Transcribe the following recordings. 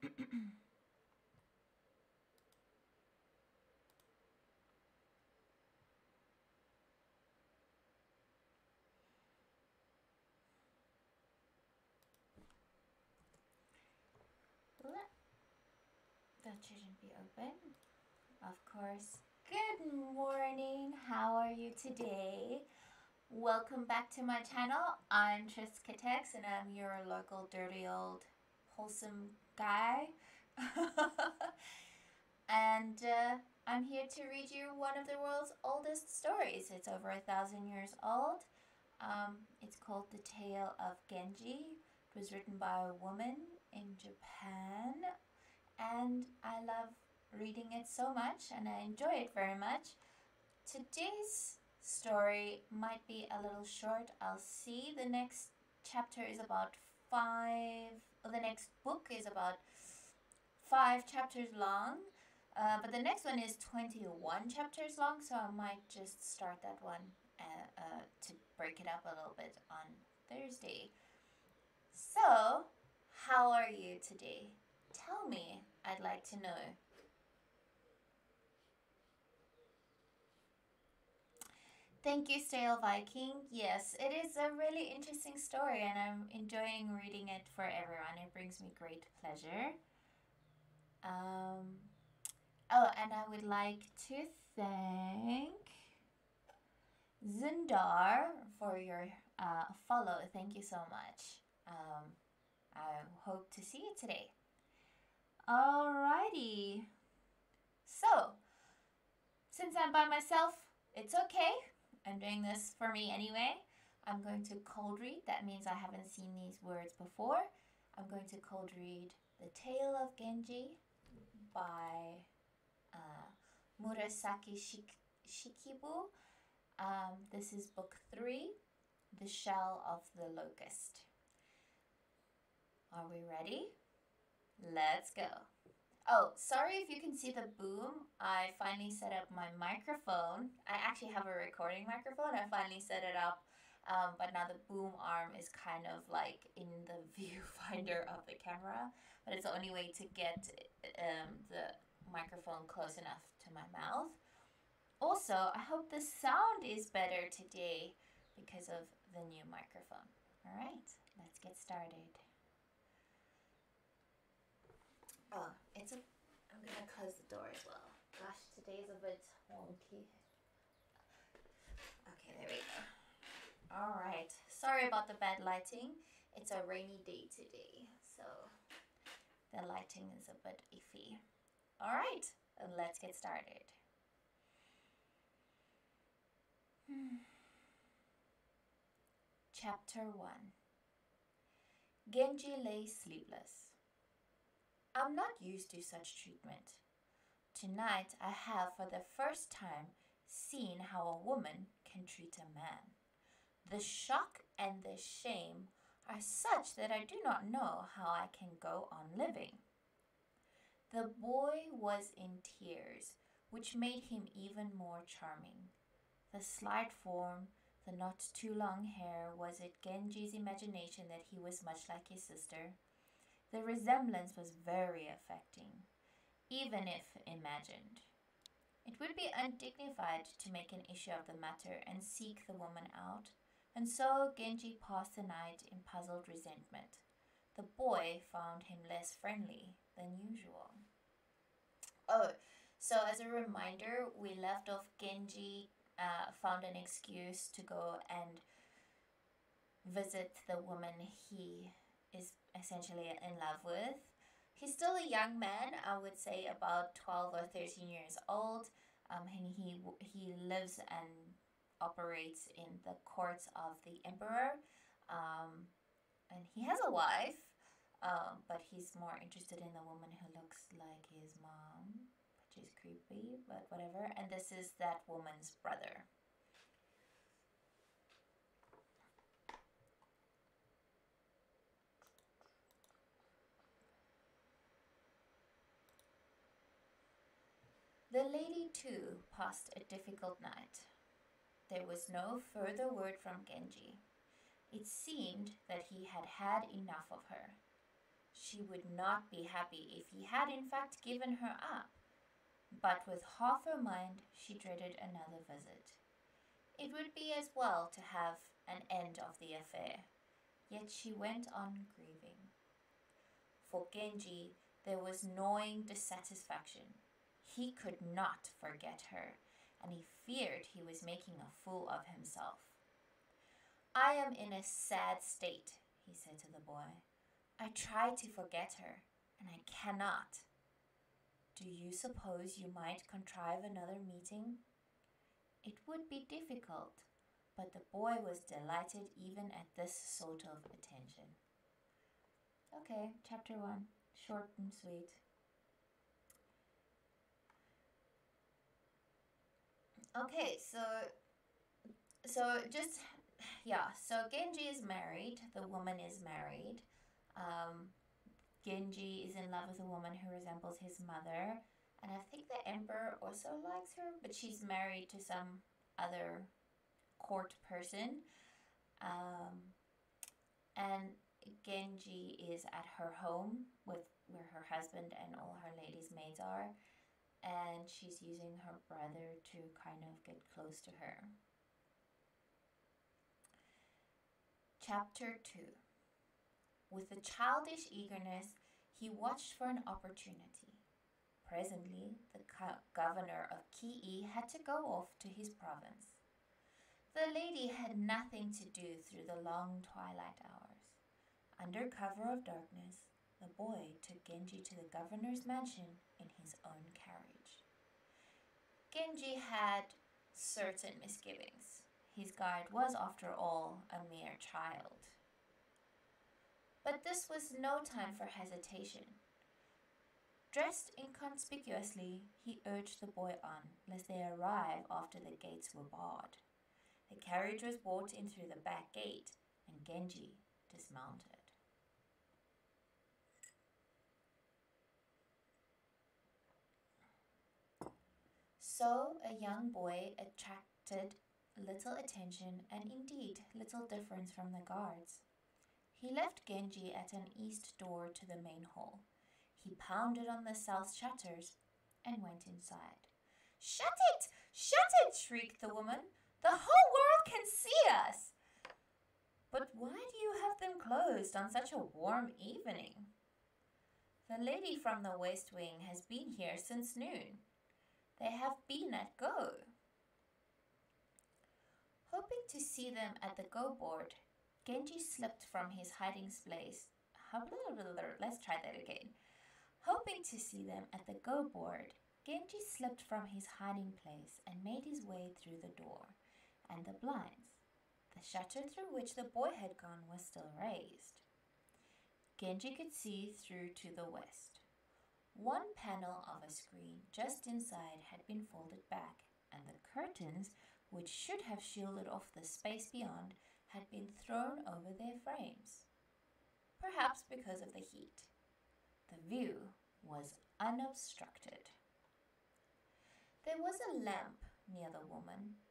That shouldn't be open. Of course. Good morning. How are you today? Welcome back to my channel. I'm Triskatex and I'm your local dirty old wholesome guy. And I'm here to read you one of the world's oldest stories. It's over 1,000 years old. It's called The Tale of Genji. It was written by a woman in Japan, and I love reading it so much and I enjoy it very much. Today's story might be a little short. I'll see. The next chapter is about the next book is about 5 chapters long, but the next one is 21 chapters long, so I might just start that one to break it up a little bit on Thursday. So, how are you today? Tell me, I'd like to know. Thank you, Stale Viking. Yes, it is a really interesting story and I'm enjoying reading it for everyone. It brings me great pleasure. Oh, and I would like to thank Zindar for your follow. Thank you so much. I hope to see you today. Alrighty. So, since I'm by myself, it's okay. I'm doing this for me anyway. I'm going to cold read. That means I haven't seen these words before. I'm going to cold read The Tale of Genji by Murasaki Shikibu. This is book 3, The Shell of the Locust. Are we ready? Let's go. Oh, sorry if you can see the boom. I finally set up my microphone. I actually have a recording microphone. I finally set it up, but now the boom arm is kind of like in the viewfinder of the camera. But it's the only way to get the microphone close enough to my mouth. Also, I hope the sound is better today because of the new microphone. All right, let's get started. Oh, I'm gonna close the door as well. Gosh, today's a bit wonky. Okay, there we go. All right, sorry about the bad lighting. It's a rainy day today, so the lighting is a bit iffy. All right, let's get started. Chapter 1. Genji lay sleepless. I'm not used to such treatment. Tonight I have for the first time seen how a woman can treat a man. The shock and the shame are such that I do not know how I can go on living. The boy was in tears, which made him even more charming. The slight form, the not too long hair, was it Genji's imagination that he was much like his sister? The resemblance was very affecting, even if imagined. It would be undignified to make an issue of the matter and seek the woman out, and so Genji passed the night in puzzled resentment. The boy found him less friendly than usual. Oh, so as a reminder, we left off Genji found an excuse to go and visit the woman he is essentially in love with. He's still a young man, I would say about 12 or 13 years old, and he lives and operates in the courts of the emperor, and he has a wife, but he's more interested in the woman who looks like his mom, which is creepy, but whatever. And this is that woman's brother. The lady too passed a difficult night. There was no further word from Genji. It seemed that he had had enough of her. She would not be happy if he had in fact given her up, but with half her mind she dreaded another visit. It would be as well to have an end of the affair, yet she went on grieving. For Genji, there was gnawing dissatisfaction. He could not forget her, and he feared he was making a fool of himself. I am in a sad state, he said to the boy. I try to forget her, and I cannot. Do you suppose you might contrive another meeting? It would be difficult, but the boy was delighted even at this sort of attention. Okay, chapter 1, short and sweet. Okay, so Genji is married, the woman is married. Genji is in love with a woman who resembles his mother, and I think the emperor also likes her, but she's married to some other court person. And Genji is at her home with where her husband and all her ladies' maids are, and she's using her brother to kind of get close to her. Chapter 2. With a childish eagerness, he watched for an opportunity. Presently, the governor of Kii had to go off to his province. The lady had nothing to do through the long twilight hours. Under cover of darkness, the boy took Genji to the governor's mansion in his own carriage. Genji had certain misgivings. His guide was, after all, a mere child. But this was no time for hesitation. Dressed inconspicuously, he urged the boy on, lest they arrive after the gates were barred. The carriage was brought in through the back gate, and Genji dismounted. So a young boy attracted little attention and indeed little difference from the guards. He left Genji at an east door to the main hall. He pounded on the south shutters and went inside. "Shut it! Shut it!" shrieked the woman. "The whole world can see us!" "But why do you have them closed on such a warm evening?" "The lady from the west wing has been here since noon. They have been at go." Hoping to see them at the go board, Genji slipped from his hiding place. Let's try that again. Hoping to see them at the go board, Genji slipped from his hiding place and made his way through the door and the blinds. The shutter through which the boy had gone was still raised. Genji could see through to the west. One panel of a screen just inside had been folded back, and the curtains, which should have shielded off the space beyond, had been thrown over their frames. Perhaps because of the heat. The view was unobstructed. There was a lamp near the woman.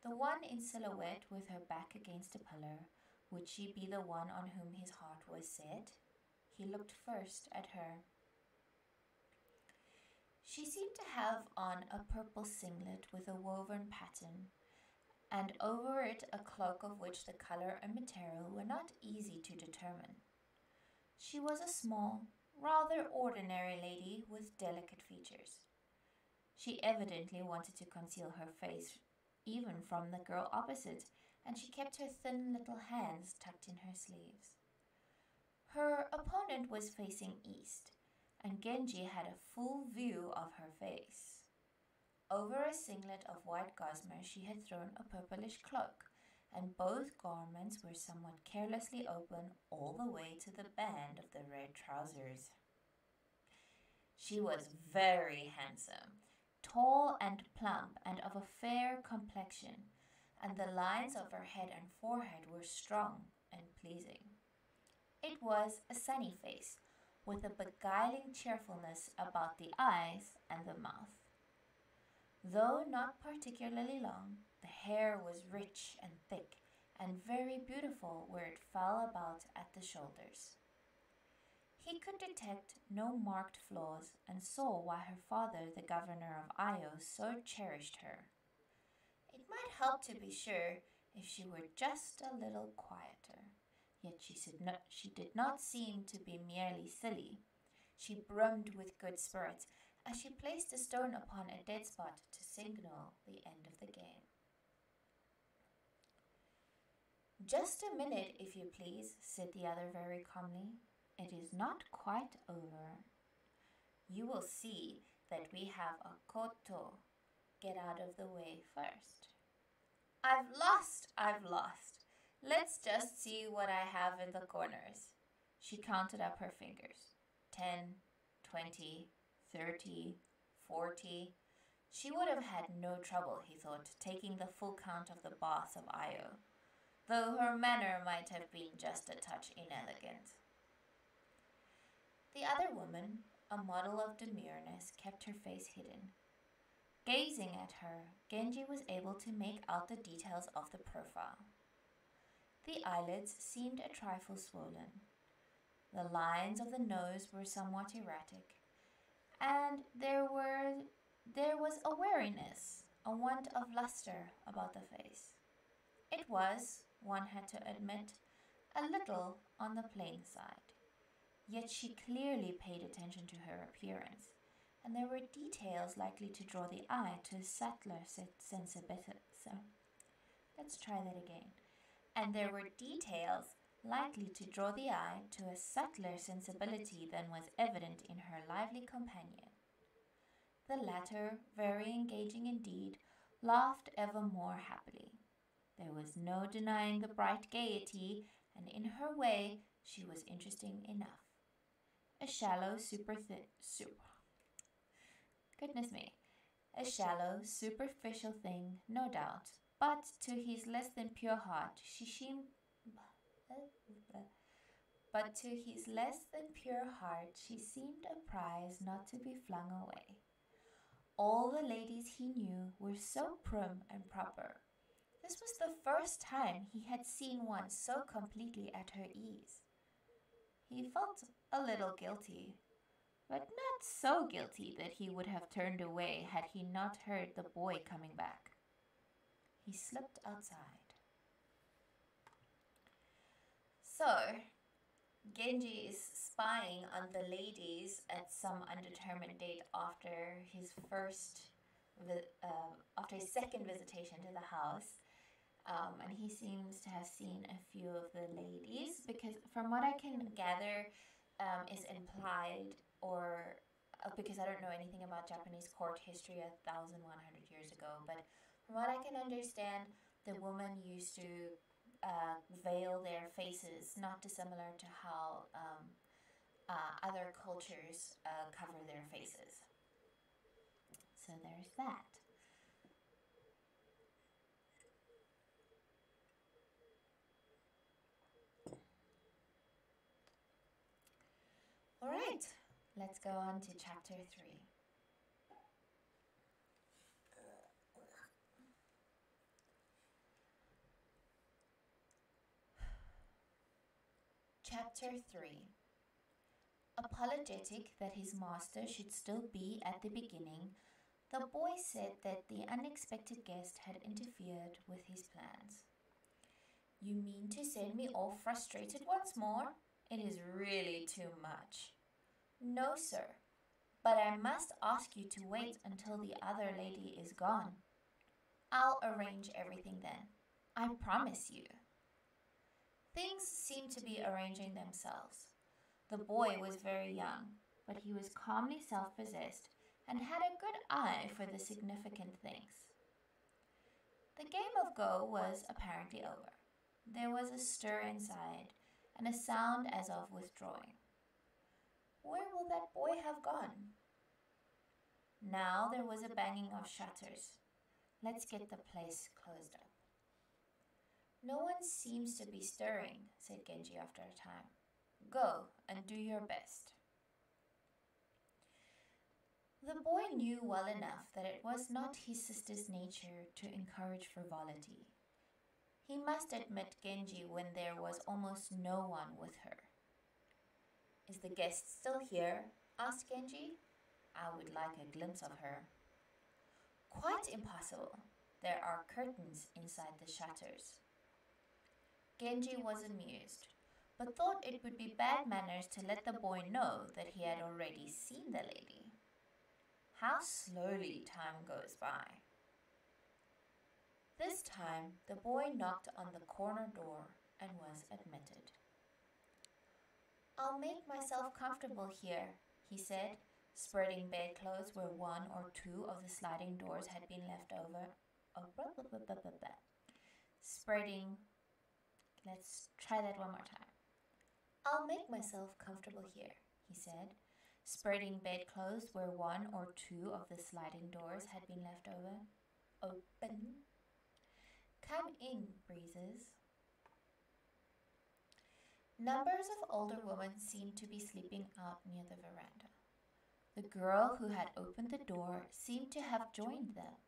The one in silhouette with her back against a pillar. Would she be the one on whom his heart was set? He looked first at her. She seemed to have on a purple singlet with a woven pattern, and over it a cloak of which the color and material were not easy to determine. She was a small, rather ordinary lady with delicate features. She evidently wanted to conceal her face even from the girl opposite, and she kept her thin little hands tucked in her sleeves. Her opponent was facing east, and Genji had a full view of her face. Over a singlet of white gossamer she had thrown a purplish cloak, and both garments were somewhat carelessly open all the way to the band of the red trousers. She was very handsome, tall and plump and of a fair complexion, and the lines of her head and forehead were strong and pleasing. It was a sunny face, with a beguiling cheerfulness about the eyes and the mouth. Though not particularly long, the hair was rich and thick, and very beautiful where it fell about at the shoulders. He could detect no marked flaws and saw why her father, the governor of Io, so cherished her. It might help, to be sure, if she were just a little quieter. Yet she did not seem to be merely silly. She brimmed with good spirits as she placed a stone upon a dead spot to signal the end of the game. "Just a minute, if you please," said the other very calmly. "It is not quite over. You will see that we have a koto. Get out of the way first." I've lost. Let's just see what I have in the corners." She counted up her fingers. 10, 20, 30, 40. She would have had no trouble, he thought, taking the full count of the baths of Io, though her manner might have been just a touch inelegant. The other woman, a model of demureness, kept her face hidden. Gazing at her, Genji was able to make out the details of the profile. The eyelids seemed a trifle swollen. The lines of the nose were somewhat erratic, and there was a wariness, a want of luster about the face. It was, one had to admit, a little on the plain side. Yet she clearly paid attention to her appearance, and there were details likely to draw the eye to a subtler sensibility. Let's try that again. And there were details likely to draw the eye to a subtler sensibility than was evident in her lively companion. The latter, very engaging indeed, laughed ever more happily. There was no denying the bright gaiety, and in her way she was interesting enough. A shallow, a shallow, superficial thing, no doubt, but to his less than pure heart she seemed a prize not to be flung away. All the ladies he knew were so prim and proper. This was the first time he had seen one so completely at her ease. He felt a little guilty, but not so guilty that he would have turned away had he not heard the boy coming back. He slipped outside. So, Genji is spying on the ladies at some undetermined date after his second visitation to the house. And he seems to have seen a few of the ladies, because from what I can gather is implied, or because I don't know anything about Japanese court history 1,100 years ago, but from what I can understand, the women used to veil their faces, not dissimilar to how other cultures cover their faces. So there's that. All right, let's go on to chapter 3. Chapter 3. Apologetic that his master should still be at the beginning, the boy said that the unexpected guest had interfered with his plans. "You mean to send me all frustrated once more? It is really too much." "No, sir, but I must ask you to wait until the other lady is gone." "I'll arrange everything then. I promise you." Things seemed to be arranging themselves. The boy was very young, but he was calmly self-possessed and had a good eye for the significant things. The game of Go was apparently over. There was a stir inside, and a sound as of withdrawing. Where will that boy have gone? Now there was a banging of shutters. Let's get the place closed up. "No one seems to be stirring," said Genji after a time. "Go and do your best." The boy knew well enough that it was not his sister's nature to encourage frivolity. He must admit Genji when there was almost no one with her. Is the guest still here? Asked Genji. I would like a glimpse of her. Quite impossible. There are curtains inside the shutters. Genji was amused, but thought it would be bad manners to let the boy know that he had already seen the lady. How slowly time goes by. This time, the boy knocked on the corner door and was admitted. I'll make myself comfortable here, he said, spreading bedclothes where one or two of the sliding doors had been left over. Let's try that one more time. I'll make myself comfortable here, he said, spreading bedclothes where one or two of the sliding doors had been left over. Open. Come in, breezes. Numbers of older women seemed to be sleeping out near the veranda. The girl who had opened the door seemed to have joined them.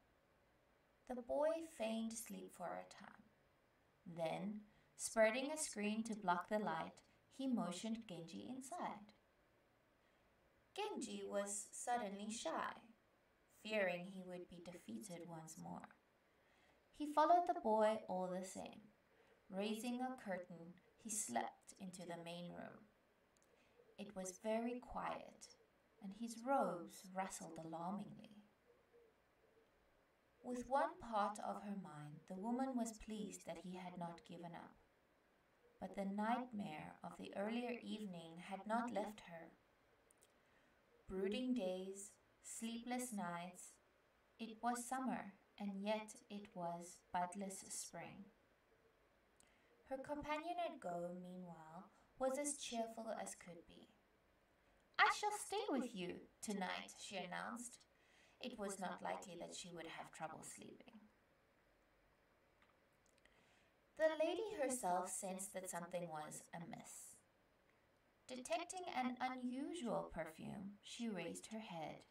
The boy feigned sleep for a time. Then, spreading a screen to block the light, he motioned Genji inside. Genji was suddenly shy, fearing he would be defeated once more. He followed the boy all the same. Raising a curtain, he slipped into the main room. It was very quiet, and his robes rustled alarmingly. With one part of her mind, the woman was pleased that he had not given up. But the nightmare of the earlier evening had not left her. Brooding days, sleepless nights. It was summer, and yet it was budless spring. Her companion at Go, meanwhile, was as cheerful as could be. I shall stay with you tonight, she announced. It was not likely that she would have trouble sleeping. The lady herself sensed that something was amiss. Detecting an unusual perfume, she raised her head.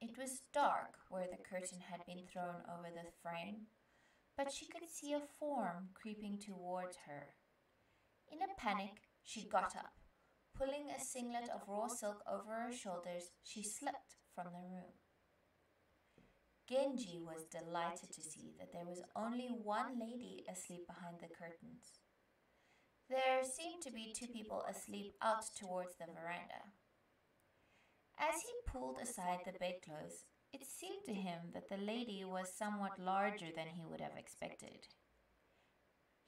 It was dark where the curtain had been thrown over the frame, but she could see a form creeping towards her. In a panic, she got up. Pulling a singlet of raw silk over her shoulders, she slipped from the room. Genji was delighted to see that there was only one lady asleep behind the curtains. There seemed to be two people asleep out towards the veranda. As he pulled aside the bedclothes, it seemed to him that the lady was somewhat larger than he would have expected.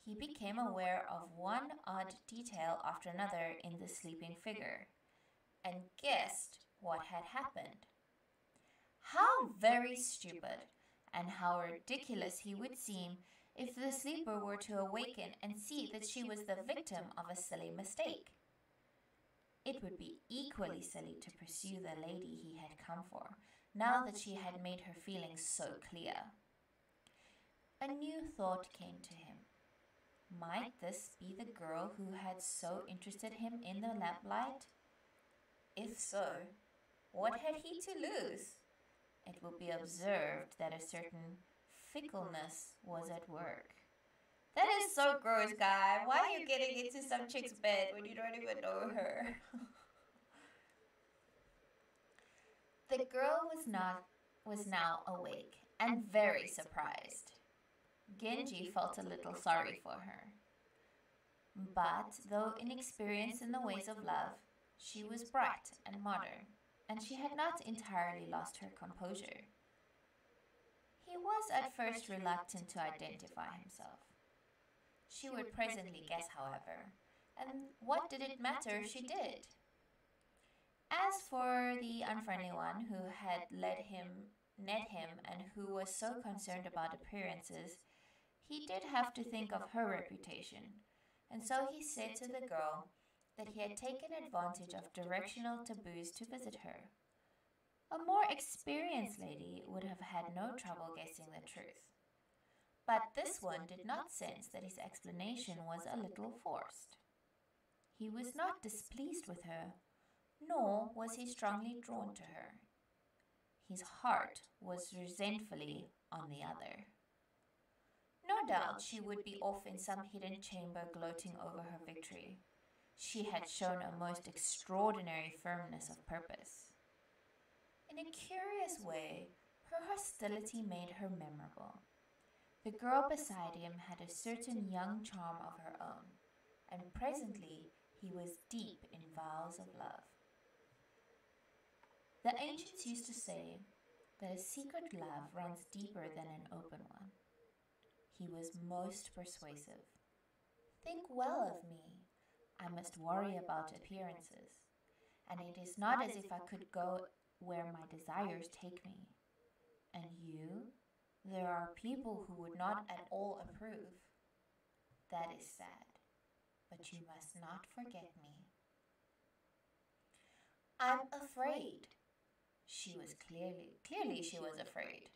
He became aware of one odd detail after another in the sleeping figure, and guessed what had happened. How very stupid, and how ridiculous he would seem if the sleeper were to awaken and see that she was the victim of a silly mistake. It would be equally silly to pursue the lady he had come for, now that she had made her feelings so clear. A new thought came to him. Might this be the girl who had so interested him in the lamplight? If so, what had he to lose? It will be observed that a certain fickleness was at work. That is so gross, guy. Why are you getting into some chick's bed when you don't even know her? The girl was now awake and very surprised. Genji felt a little sorry for her. But, though inexperienced in the ways of love, she was bright and modern, and she had not entirely lost her composure. He was at first reluctant to identify himself. She would presently guess, however, and what did it matter if she did? As for the unfriendly one who had met him and who was so concerned about appearances, he did have to think of her reputation, and so he said to the girl that he had taken advantage of directional taboos to visit her. A more experienced lady would have had no trouble guessing the truth. But this one did not sense that his explanation was a little forced. He was not displeased with her, nor was he strongly drawn to her. His heart was resentfully on the other. No doubt she would be off in some hidden chamber gloating over her victory. She had shown a most extraordinary firmness of purpose. In a curious way, her hostility made her memorable. The girl beside him had a certain young charm of her own, and presently he was deep in vows of love. The ancients used to say that a secret love runs deeper than an open one. He was most persuasive. Think well of me. I must worry about appearances, and it is not as if I could go where my desires take me. And you? There are people who would not at all approve. That is sad, but you must not forget me. I'm afraid. She was clearly she was afraid.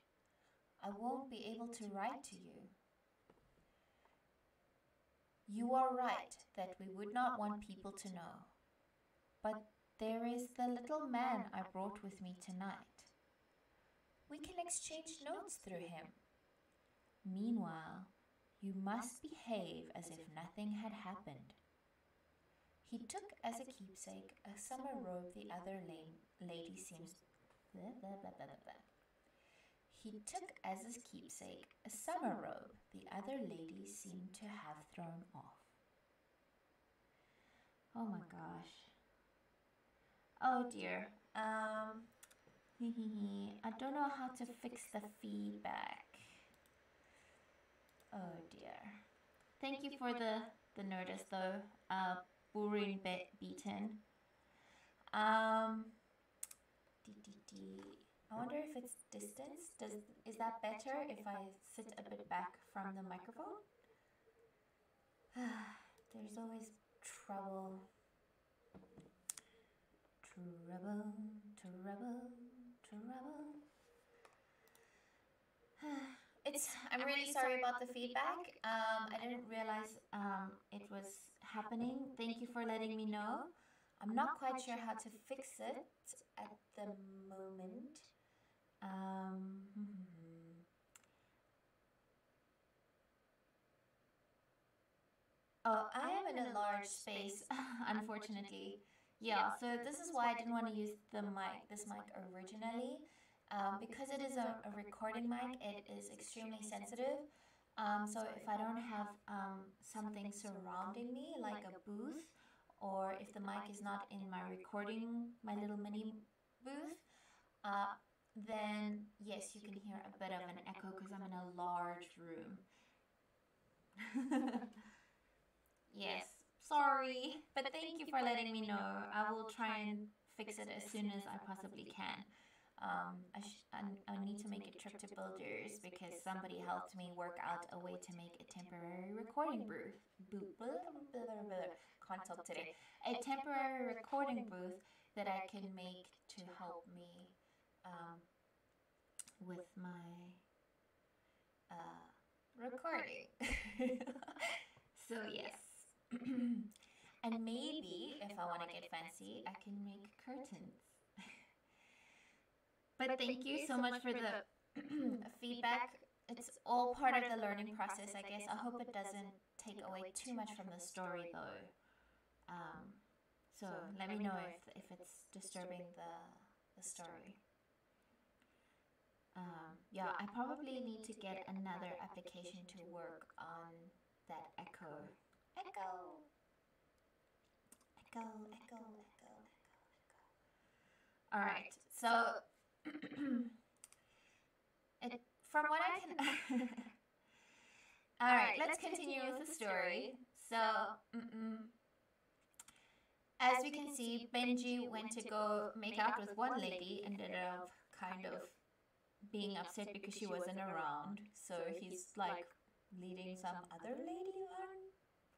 I won't be able to write to you. You are right that we would not want people to know. But there is the little man I brought with me tonight. We can exchange notes through him. Meanwhile, you must behave as if nothing had happened. He took as a keepsake a summer robe the other lady seems... Blah, blah, blah, blah, blah. He took as his keepsake a summer robe the other lady seemed to have thrown off. Oh my gosh. Oh dear. I don't know how to fix the feedback. Oh dear. Thank you for the notice though, Burin Beaten. I wonder if it's distance. Is that better if I sit a bit back from the microphone? There's always trouble. I'm really sorry about the feedback. I didn't realize it was happening. Thank you for letting me know. I'm not quite sure how to fix it at the moment. Oh, I am in a large space, unfortunately. Yeah, so this is why I didn't want to use this mic originally. Because it is a recording mic, it is extremely sensitive. So if I don't have something surrounding me, like a booth, or if the mic is not in my little mini booth, then yes, you can hear a bit of an echo because I'm in a large room. Yes, sorry, but thank you for letting me know. I will try and fix it as soon as I possibly can. I need to make a trip to Builders because somebody helped me work out a way to make a temporary recording booth. Can't talk today. A temporary recording booth that I can make to help me with my recording. So yes. And maybe if I want to get fancy, I can make curtains. But thank you so much for the feedback. It's all part of the learning process, I guess. I hope it doesn't take away too much from the story, though. So let me know if it's disturbing the story. Yeah, I probably need to get another application to work on that echo. All right, so from what I can... All right, let's continue with the story. So, as we can see, Benji went to go make out with one lady and ended up kind of being upset because she wasn't around. So he's like leading some other lady on,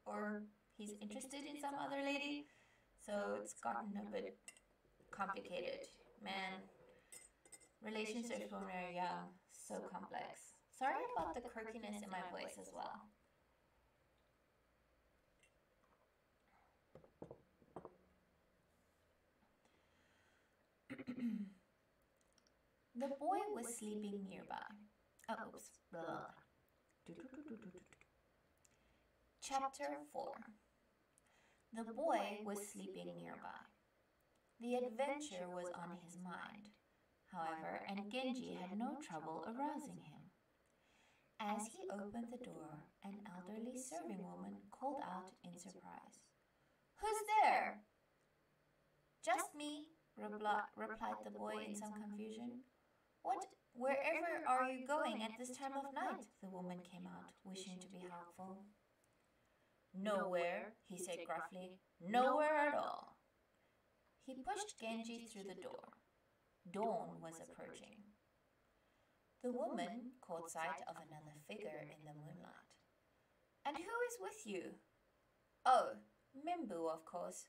or he's interested in some other lady. So it's gotten a bit complicated. Man, relationships when we're young, so complex. Sorry about the croakiness in my voice as well. The boy was sleeping nearby. Oh, oops. Chapter 4. The boy was sleeping nearby. The adventure was on his mind, however, and Genji had no trouble arousing him. As he opened the door, an elderly serving woman called out in surprise. "Who's there?" "Just me," replied the boy in some confusion. Wherever are you going at this time of night?" The woman came out, wishing to be helpful. "Nowhere," he said gruffly. "Nowhere at all." He pushed Genji through the door. Dawn was approaching. The woman caught sight of another figure in the moonlight. "And who is with you?" "Oh, Mimbu, of course.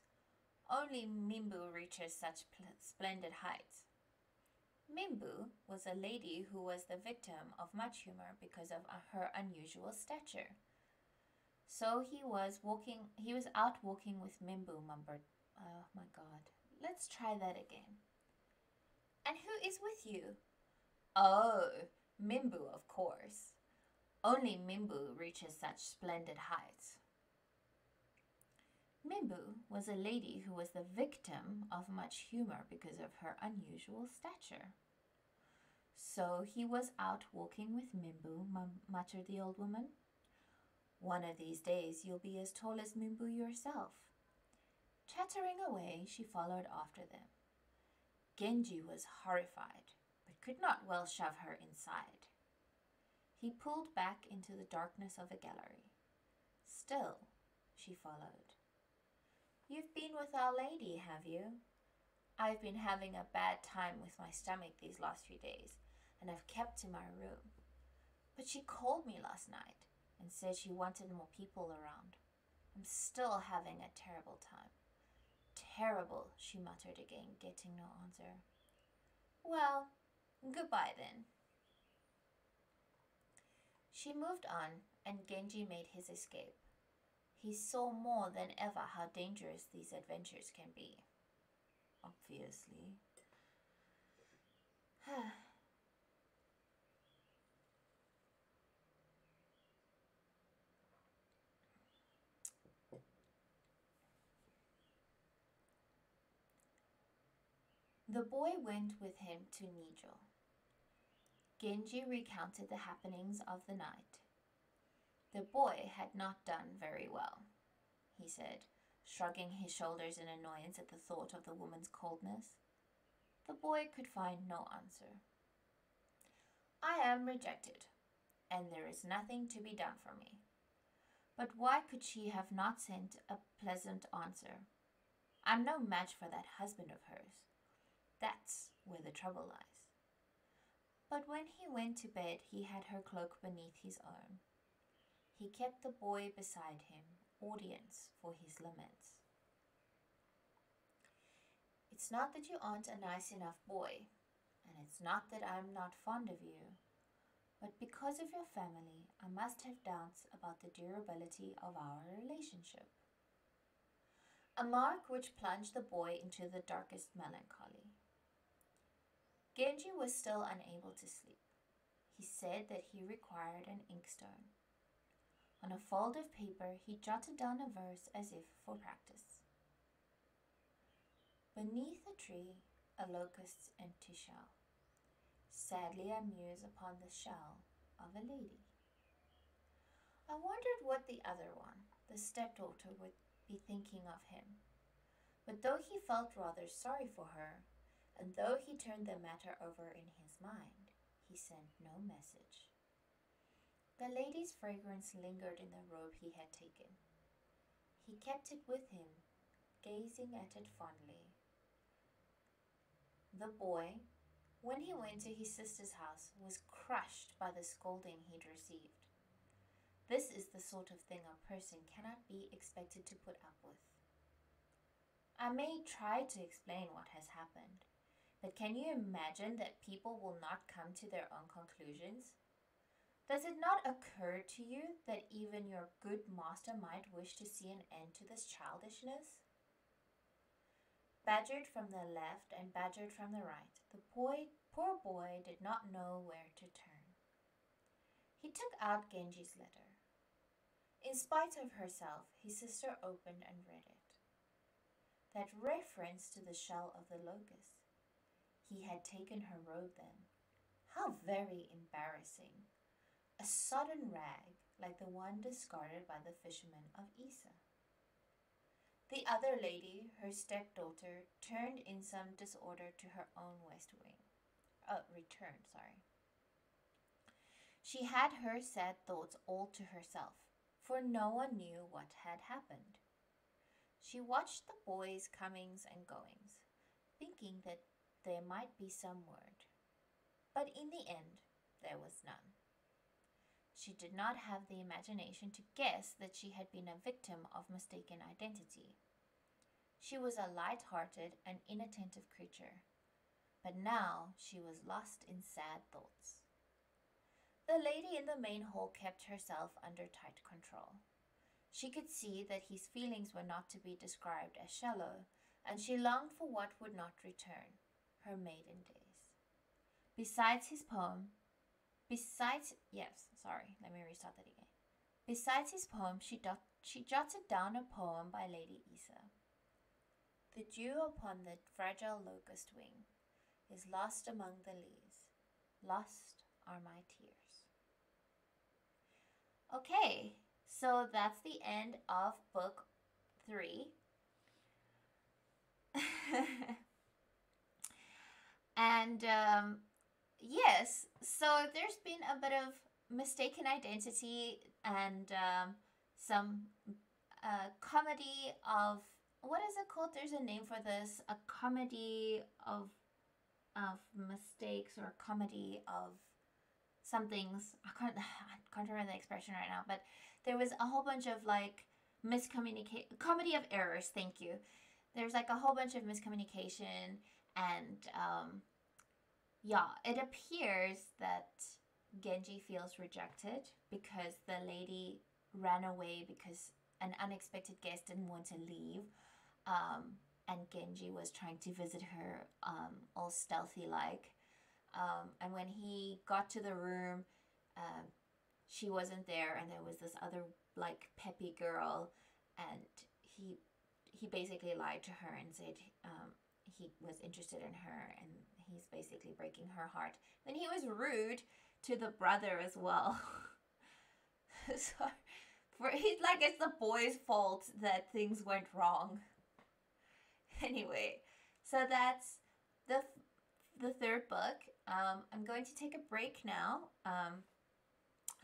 Only Mimbu reaches such splendid heights." Mimbu was a lady who was the victim of much humor because of her unusual stature. So he was out walking with Mimbu, mumbled. Oh my god. Let's try that again. "And who is with you?" "Oh, Mimbu, of course. Only Mimbu reaches such splendid heights." Mimbu was a lady who was the victim of much humor because of her unusual stature. So he was out walking with Mimbu, muttered the old woman. "One of these days you'll be as tall as Mimbu yourself." Chattering away, she followed after them. Genji was horrified, but could not well shove her inside. He pulled back into the darkness of a gallery. Still, she followed. "You've been with Our Lady, have you?" "I've been having a bad time with my stomach these last few days, and I've kept to my room. But she called me last night and said she wanted more people around. I'm still having a terrible time." "Terrible," she muttered again, getting no answer. "Well, goodbye then." She moved on, and Genji made his escape. He saw more than ever how dangerous these adventures can be. Obviously. The boy went with him to Nijo. Genji recounted the happenings of the night. The boy had not done very well, he said, shrugging his shoulders in annoyance at the thought of the woman's coldness. The boy could find no answer. "I am rejected, and there is nothing to be done for me. But why could she have not sent a pleasant answer? I'm no match for that husband of hers. That's where the trouble lies." But when he went to bed, he had her cloak beneath his own. He kept the boy beside him, audience for his laments. "It's not that you aren't a nice enough boy, and it's not that I'm not fond of you, but because of your family, I must have doubts about the durability of our relationship." A mark which plunged the boy into the darkest melancholy. Genji was still unable to sleep. He said that he required an inkstone. On a fold of paper, he jotted down a verse as if for practice. "Beneath a tree, a locust's empty shell. Sadly I muse upon the shell of a lady." I wondered what the other one, the stepdaughter, would be thinking of him. But though he felt rather sorry for her, and though he turned the matter over in his mind, he sent no message. The lady's fragrance lingered in the robe he had taken. He kept it with him, gazing at it fondly. The boy, when he went to his sister's house, was crushed by the scolding he'd received. This is the sort of thing a person cannot be expected to put up with. I may try to explain what has happened, but can you imagine that people will not come to their own conclusions? Does it not occur to you that even your good master might wish to see an end to this childishness? Badgered from the left and badgered from the right, the poor boy did not know where to turn. He took out Genji's letter. In spite of herself, his sister opened and read it. that reference to the shell of the locust. He had taken her robe then. How very embarrassing. A sodden rag like the one discarded by the fisherman of Issa. The other lady, her stepdaughter, turned in some disorder to her own west wing. Returned, sorry. She had her sad thoughts all to herself, for no one knew what had happened. She watched the boys' comings and goings, thinking that there might be some word. But in the end, there was none. She did not have the imagination to guess that she had been a victim of mistaken identity. She was a light-hearted and inattentive creature, but now she was lost in sad thoughts. The lady in the main hall kept herself under tight control. She could see that his feelings were not to be described as shallow, and she longed for what would not return, her maiden days. Besides his poem, she jotted down a poem by Lady Issa. The dew upon the fragile locust wing is lost among the leaves. Lost are my tears. Okay, so that's the end of book 3. And yes, so there's been a bit of mistaken identity and some comedy of, what is it called? There's a name for this. A comedy of mistakes, or a comedy of somethings. I can't remember the expression right now, but there was a whole bunch of like comedy of errors. Thank you. There's like a whole bunch of miscommunication, and yeah, it appears that Genji feels rejected because the lady ran away because an unexpected guest didn't want to leave. And Genji was trying to visit her all stealthy-like. And when he got to the room, she wasn't there, and there was this other like peppy girl, and he basically lied to her and said he was interested in her, and he's basically breaking her heart. Then he was rude to the brother as well. So he's like, it's the boy's fault that things went wrong. Anyway, so that's the third book. I'm going to take a break now. I'm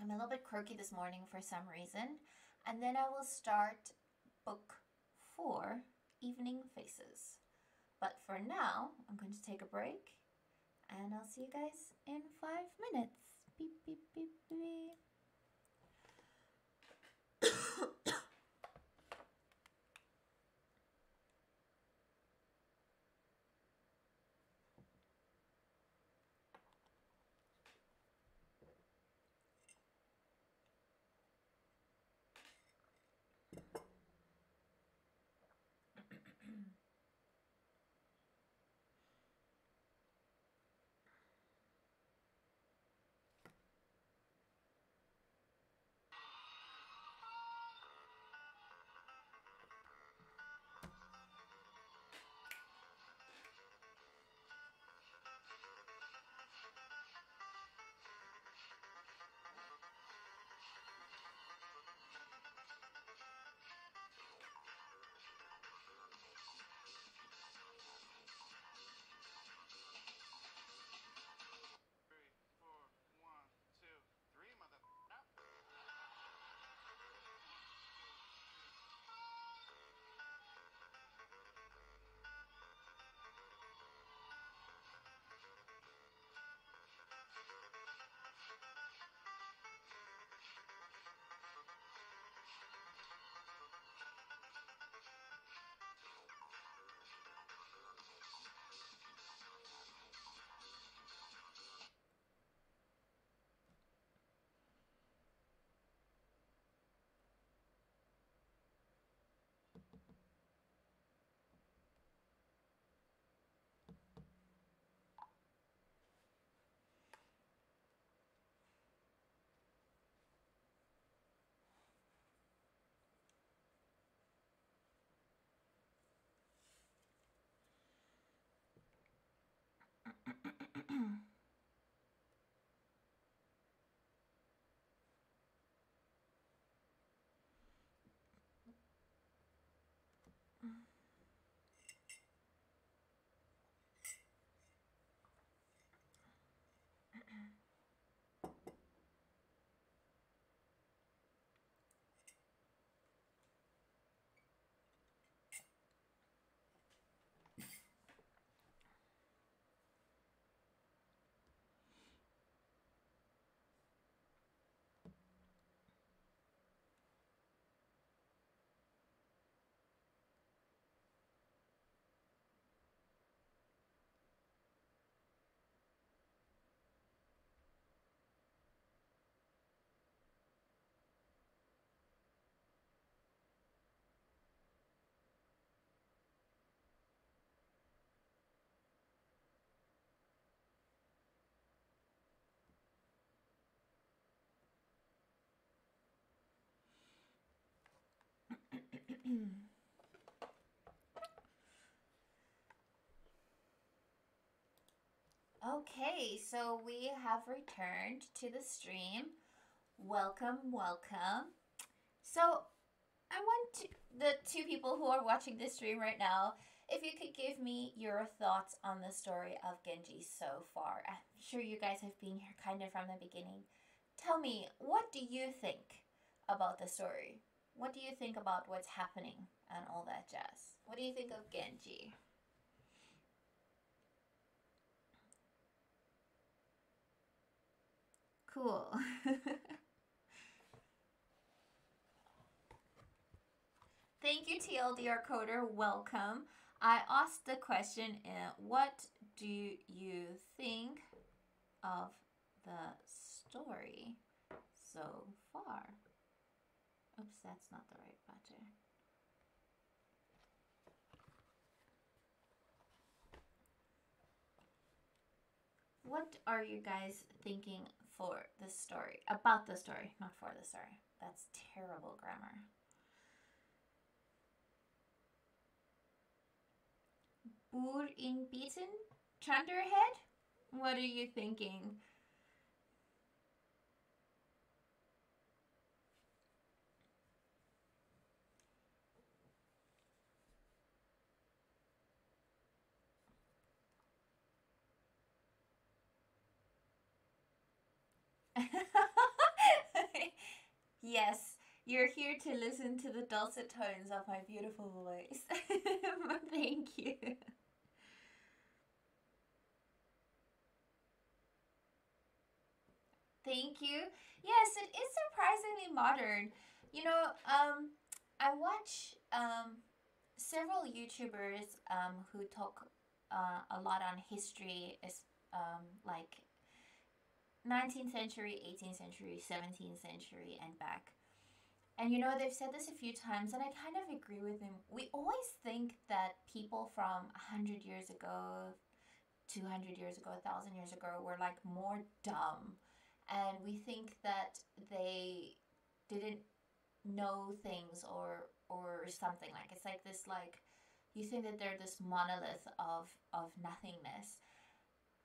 a little bit croaky this morning for some reason. And then I will start book 4, Evening Faces. But for now, I'm going to take a break. And I'll see you guys in 5 minutes. Beep, beep, beep, beep. Okay, so we have returned to the stream. Welcome, welcome. So, I want the two people who are watching this stream right now, if you could give me your thoughts on the story of Genji so far. I'm sure you guys have been here kind of from the beginning. Tell me, what do you think about the story? What do you think about what's happening and all that jazz? What do you think of Genji? Cool. Thank you, TLDR Coder. Welcome. I asked the question, what do you think of the story so far? Oops, that's not the right button. What are you guys thinking for the story? About the story, not for the story. That's terrible grammar. Bur in beaten? Thunderhead? What are you thinking? Yes, you're here to listen to the dulcet tones of my beautiful voice. Thank you. Thank you. Yes, it is surprisingly modern. You know, I watch several YouTubers who talk a lot on history, like 19th century, 18th century, 17th century, and back. And you know, they've said this a few times, and I kind of agree with them. We always think that people from 100 years ago, 200 years ago, 1,000 years ago were like more dumb. And we think that they didn't know things or something. Like it's like this, like you think that they're this monolith of nothingness.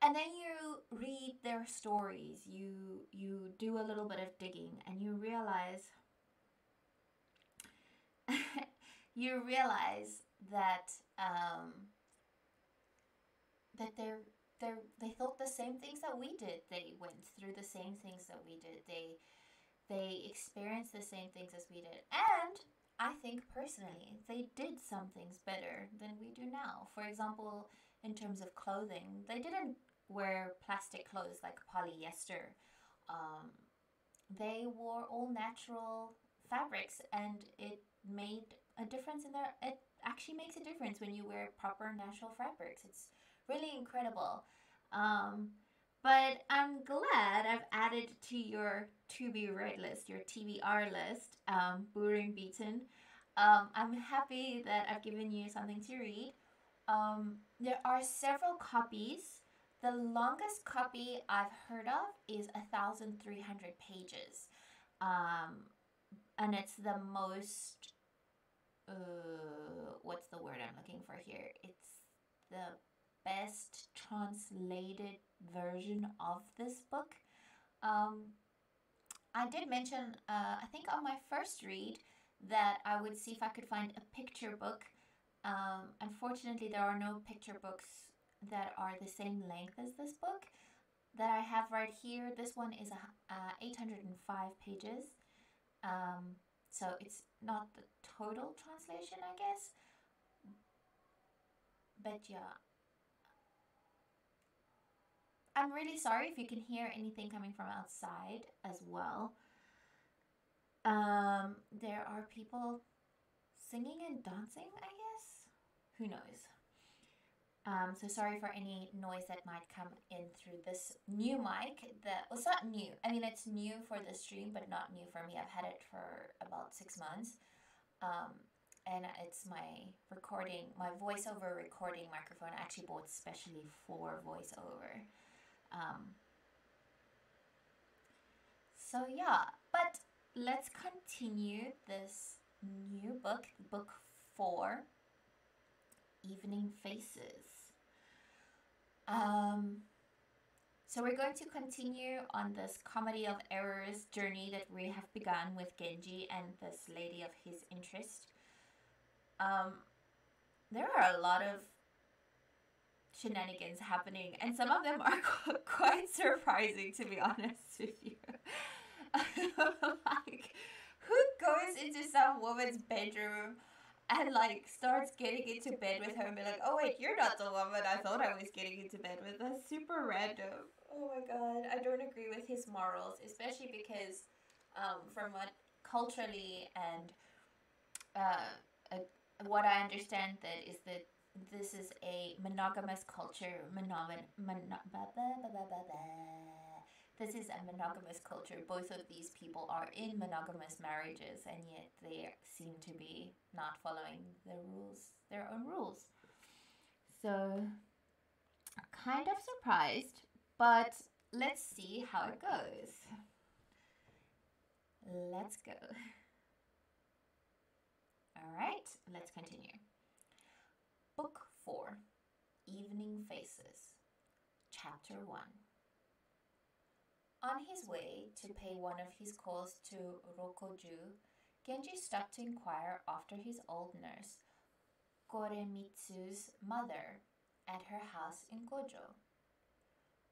And then you read their stories, you do a little bit of digging, and you realize you realize that that they thought the same things that we did. They went through the same things that we did. They experienced the same things as we did. And I think personally, they did some things better than we do now. For example, in terms of clothing, they didn't wear plastic clothes like polyester. Um, they wore all natural fabrics, and it made a difference in their. It actually makes a difference when you wear proper natural fabrics. It's really incredible. Um, but I'm glad I've added to your to be read list, your TBR list, Boring Beaten. I'm happy that I've given you something to read. There are several copies. The longest copy I've heard of is 1,300 pages. Um, and it's the most, what's the word I'm looking for here? It's the best translated version of this book. Um, I did mention, I think on my first read, that I would see if I could find a picture book. Unfortunately, there are no picture books that are the same length as this book that I have right here. This one is 805 pages. So it's not the total translation, I guess. But yeah. I'm really sorry if you can hear anything coming from outside as well. There are people singing and dancing, I guess. Who knows? So sorry for any noise that might come in through this new mic. Well, it's not new. I mean, it's new for the stream, but not new for me. I've had it for about 6 months. And it's my voiceover recording microphone. I actually bought specially for voiceover. So yeah, but let's continue this new book, book 4, Evening Faces. So we're going to continue on this comedy of errors journey that we have begun with Genji and this lady of his interest. There are a lot of shenanigans happening, and some of them are quite surprising, to be honest with you. Like, who goes into some woman's bedroom and like starts getting into bed with her and be like, oh wait, you're not the woman I thought I was getting into bed with? That's super random. Oh my god, I don't agree with his morals, especially because from what culturally and what I understand that is that this is a monogamous culture. This is a monogamous culture. Both of these people are in monogamous marriages, and yet they seem to be not following the rules, their own rules. So, kind of surprised, but let's see how it goes. Let's go. Alright, let's continue. Book 4, Evening Faces, Chapter 1. On his way to pay one of his calls to Rokuju, Genji stopped to inquire after his old nurse, Koremitsu's mother, at her house in Gojo.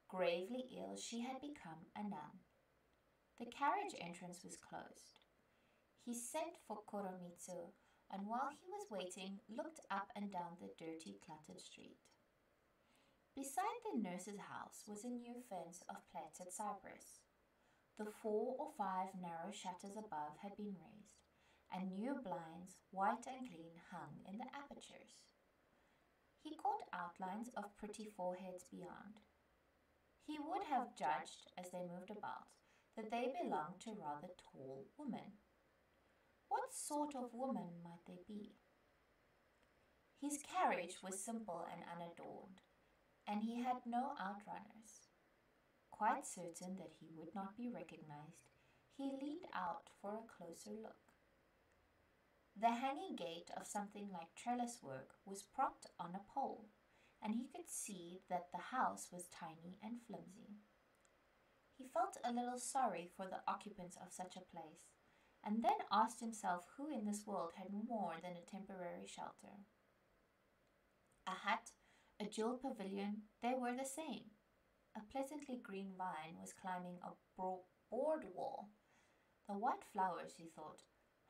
Gravely ill, she had become a nun. The carriage entrance was closed. He sent for Koremitsu, and while he was waiting, looked up and down the dirty, cluttered street. Beside the nurse's house was a new fence of plaited cypress. The 4 or 5 narrow shutters above had been raised, and new blinds, white and clean, hung in the apertures. He caught outlines of pretty foreheads beyond. He would have judged, as they moved about, that they belonged to rather tall women. What sort of woman might they be? His carriage was simple and unadorned, and he had no outrunners. Quite certain that he would not be recognized, he leaned out for a closer look. The hanging gate of something like trellis work was propped on a pole, and he could see that the house was tiny and flimsy. He felt a little sorry for the occupants of such a place, and then asked himself who in this world had more than a temporary shelter. A hut, a jeweled pavilion, they were the same. A pleasantly green vine was climbing a board wall. The white flowers, he thought,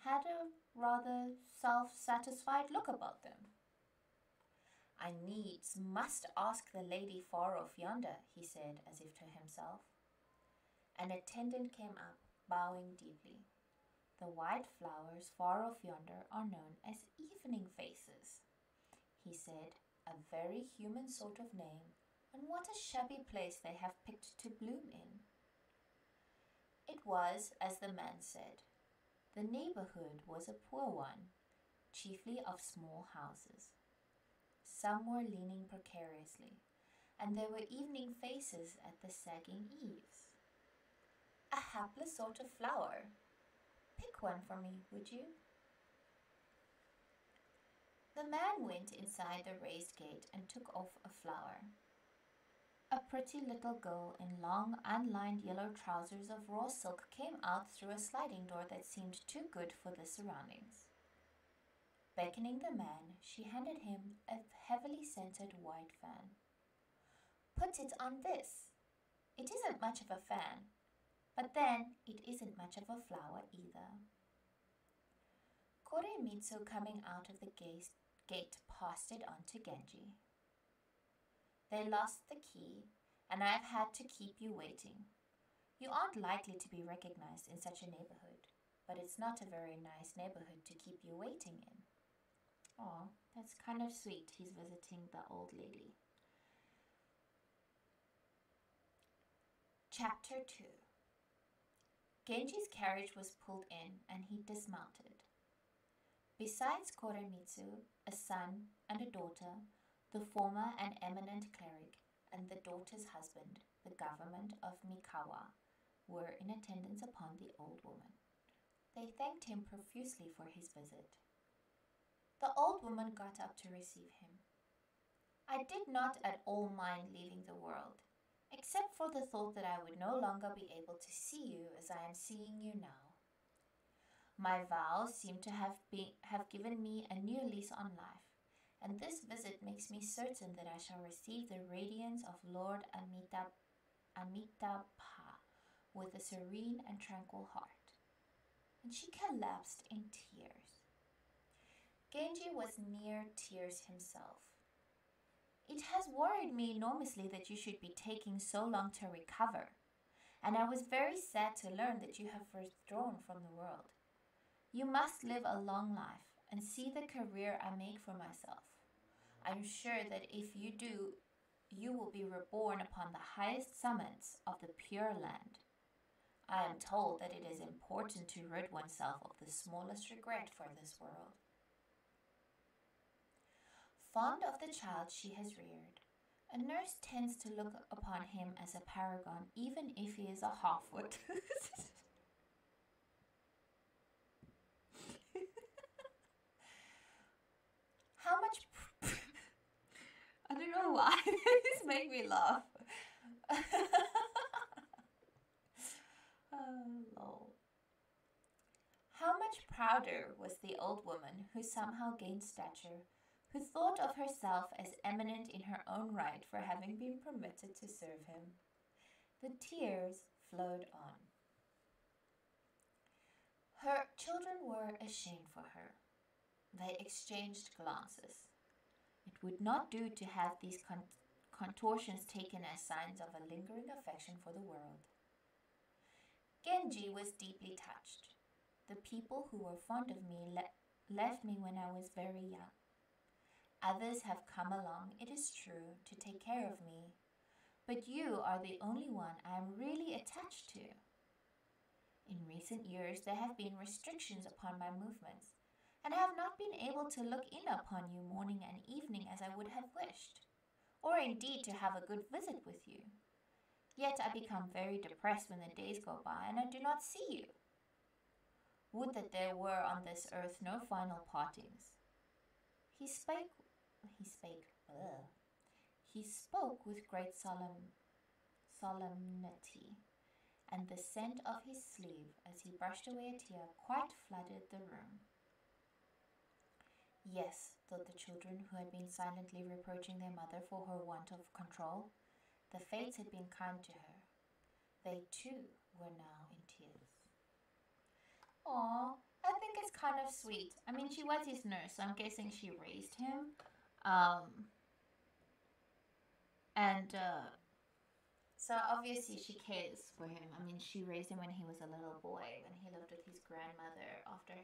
had a rather self-satisfied look about them. I needs must ask the lady far off yonder, he said, as if to himself. An attendant came up, bowing deeply. The white flowers far off yonder are known as evening faces, he said, a very human sort of name, and what a shabby place they have picked to bloom in. It was as the man said. The neighborhood was a poor one, chiefly of small houses. Some were leaning precariously, and there were evening faces at the sagging eaves. A hapless sort of flower. Pick one for me, would you? The man went inside the raised gate and took off a flower. A pretty little girl in long, unlined yellow trousers of raw silk came out through a sliding door that seemed too good for the surroundings. Beckoning the man, she handed him a heavily scented white fan. Put it on this. It isn't much of a fan, but then it isn't much of a flower either. Koremitsu, coming out of the gate, passed it on to Genji. They lost the key, and I've had to keep you waiting. You aren't likely to be recognized in such a neighborhood, but it's not a very nice neighborhood to keep you waiting in. Oh, that's kind of sweet. He's visiting the old lady. Chapter 2. Genji's carriage was pulled in, and he dismounted. Besides Koremitsu, a son and a daughter, the former an eminent cleric, and the daughter's husband, the government of Mikawa, were in attendance upon the old woman. They thanked him profusely for his visit. The old woman got up to receive him. I did not at all mind leaving the world, except for the thought that I would no longer be able to see you as I am seeing you now. My vows seem to have given me a new lease on life, and this visit makes me certain that I shall receive the radiance of Lord Amitabha with a serene and tranquil heart. And she collapsed in tears. Genji was near tears himself. It has worried me enormously that you should be taking so long to recover, and I was very sad to learn that you have withdrawn from the world. You must live a long life and see the career I make for myself. I'm sure that if you do, you will be reborn upon the highest summits of the Pure Land. I am told that it is important to rid oneself of the smallest regret for this world. Fond of the child she has reared, a nurse tends to look upon him as a paragon, even if he is a half-wit. How much... I don't know why this made me laugh. Oh, lol. How much prouder was the old woman who somehow gained stature, who thought of herself as eminent in her own right for having been permitted to serve him. The tears flowed on. Her children were ashamed for her. They exchanged glances. It would not do to have these contortions taken as signs of a lingering affection for the world. Genji was deeply touched. The people who were fond of me left me when I was very young. Others have come along, it is true, to take care of me, but you are the only one I am really attached to. In recent years, there have been restrictions upon my movements, and I have not been able to look in upon you morning and evening as I would have wished, or indeed to have a good visit with you. Yet I become very depressed when the days go by and I do not see you. Would that there were on this earth no final partings. He spoke with great solemnity, and the scent of his sleeve as he brushed away a tear quite flooded the room. Yes, thought the children, who had been silently reproaching their mother for her want of control, the fates had been kind to her. They too were now in tears. Aww, I think it's kind of sweet. I mean, she was his nurse, so I'm guessing she raised him. So obviously she cares for him. I mean, she raised him when he was a little boy, when he lived with his grandmother after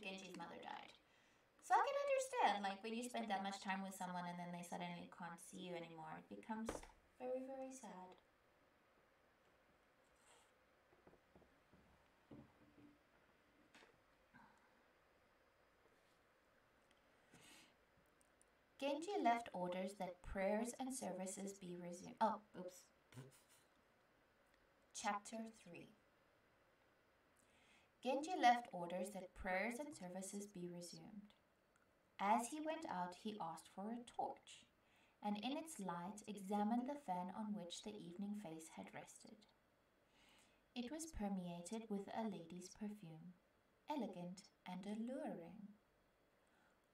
Genji's mother died. So I can understand, like, when you spend that much time with someone and then they suddenly can't see you anymore, it becomes very, very sad. Genji left orders that prayers and services be resumed. Chapter 3. Genji left orders that prayers and services be resumed. As he went out, he asked for a torch, and in its light examined the fan on which the evening face had rested. It was permeated with a lady's perfume, elegant and alluring.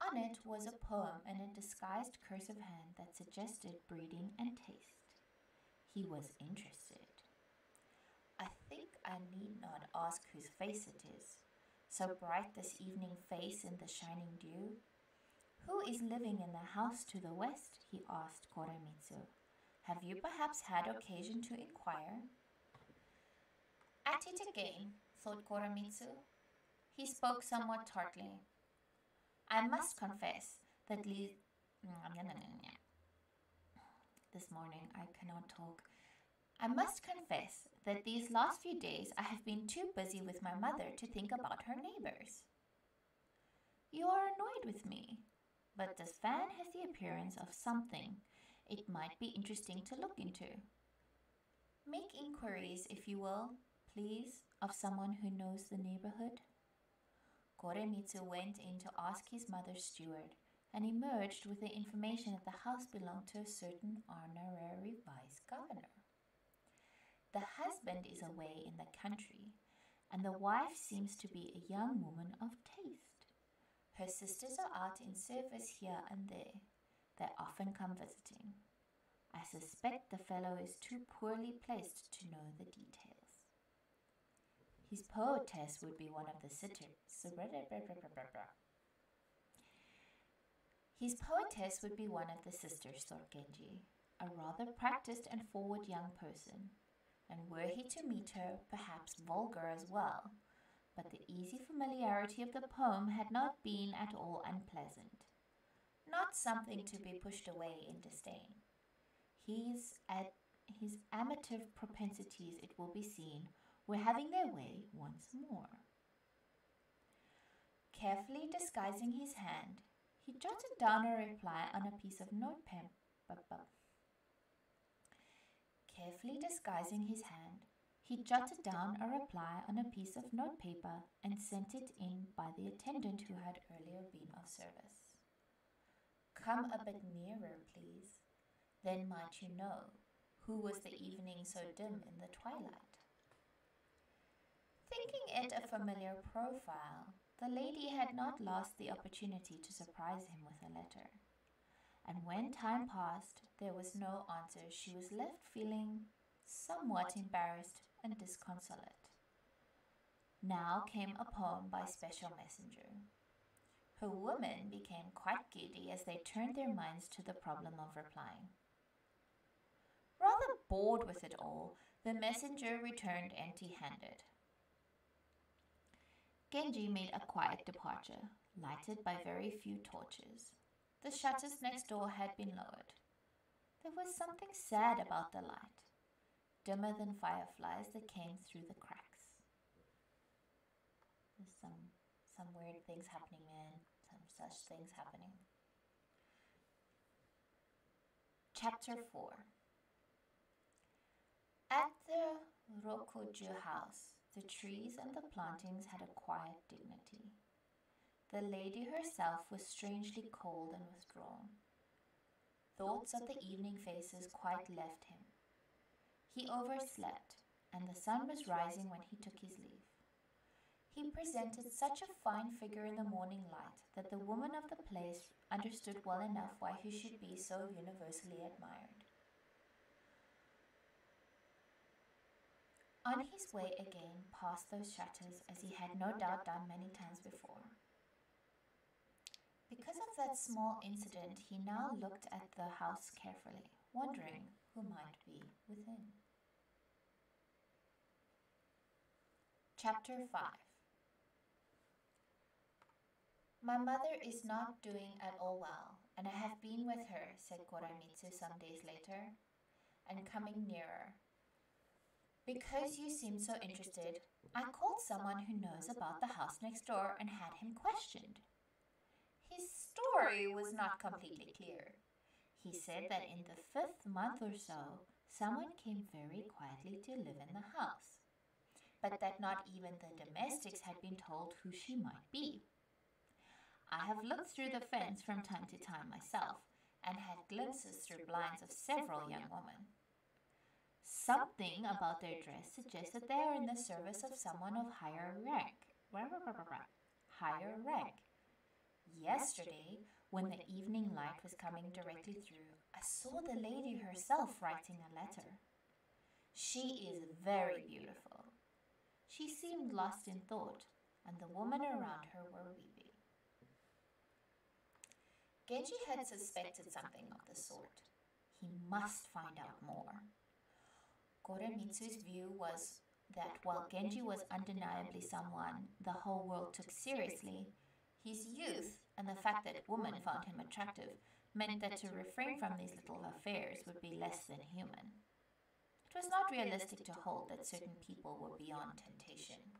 On it was a poem in a disguised cursive hand that suggested breeding and taste. He was interested. I think I need not ask whose face it is, so bright this evening face in the shining dew. Who is living in the house to the west? He asked Koremitsu. Have you perhaps had occasion to inquire? At it again, thought Koremitsu. He spoke somewhat tartly. I must confess that this morning I cannot talk. I must confess that these last few days I have been too busy with my mother to think about her neighbors. You are annoyed with me, but this fan has the appearance of something it might be interesting to look into. Make inquiries, if you will. please, of someone who knows the neighborhood? Koremitsu went in to ask his mother's steward and emerged with the information that the house belonged to a certain honorary vice governor. The husband is away in the country, and the wife seems to be a young woman of taste. Her sisters are out in service here and there. They often come visiting. I suspect the fellow is too poorly placed to know the details. His poetess would be one of the sisters. His poetess would be one of the sisters, thought Genji, a rather practiced and forward young person, and were he to meet her, perhaps vulgar as well, but the easy familiarity of the poem had not been at all unpleasant, not something to be pushed away in disdain. His amative propensities, it will be seen, were having their way once more. Carefully disguising his hand, he jotted down a reply on a piece of notepaper. Carefully disguising his hand, he jotted down a reply on a piece of notepaper and sent it in by the attendant who had earlier been of service. Come a bit nearer, please. Then might you know who was the evening so dim in the twilight. Thinking it a familiar profile, the lady had not lost the opportunity to surprise him with a letter. And when time passed, there was no answer. She was left feeling somewhat embarrassed and disconsolate. Now came a poem by special messenger. Her women became quite giddy as they turned their minds to the problem of replying. Rather bored with it all, the messenger returned empty-handed. Genji made a quiet departure, lighted by very few torches. The shutters next door had been lowered. There was something sad about the light, dimmer than fireflies that came through the cracks. There's some weird things happening, man. Some such things happening. Chapter 4. At the Rokuju house, the trees and the plantings had a quiet dignity. The lady herself was strangely cold and withdrawn. Thoughts of the evening faces quite left him. He overslept, and the sun was rising when he took his leave. He presented such a fine figure in the morning light that the woman of the place understood well enough why he should be so universally admired. On his way again past those shutters, as he had no doubt done many times before. Because of that small incident, he now looked at the house carefully, wondering who might be within. Chapter 5. My mother is not doing at all well, and I have been with her, said Koremitsu some days later, and coming nearer. Because you seemed so interested, I called someone who knows about the house next door and had him questioned. His story was not completely clear. He said that in the 5th month or so, someone came very quietly to live in the house, but that not even the domestics had been told who she might be. I have looked through the fence from time to time myself, and had glimpses through blinds of several young women. Something about their dress suggests that they are in the service of someone of higher rank. Higher rank. Yesterday, when the evening light was coming directly through, I saw the lady herself writing a letter. She is very beautiful. She seemed lost in thought, and the women around her were weeping. Genji had suspected something of the sort. He must find out more. Koremitsu's view was that while Genji was undeniably someone the whole world took seriously, his youth and the fact that women found him attractive meant that to refrain from these little affairs would be less than human. It was not realistic to hold that certain people were beyond temptation.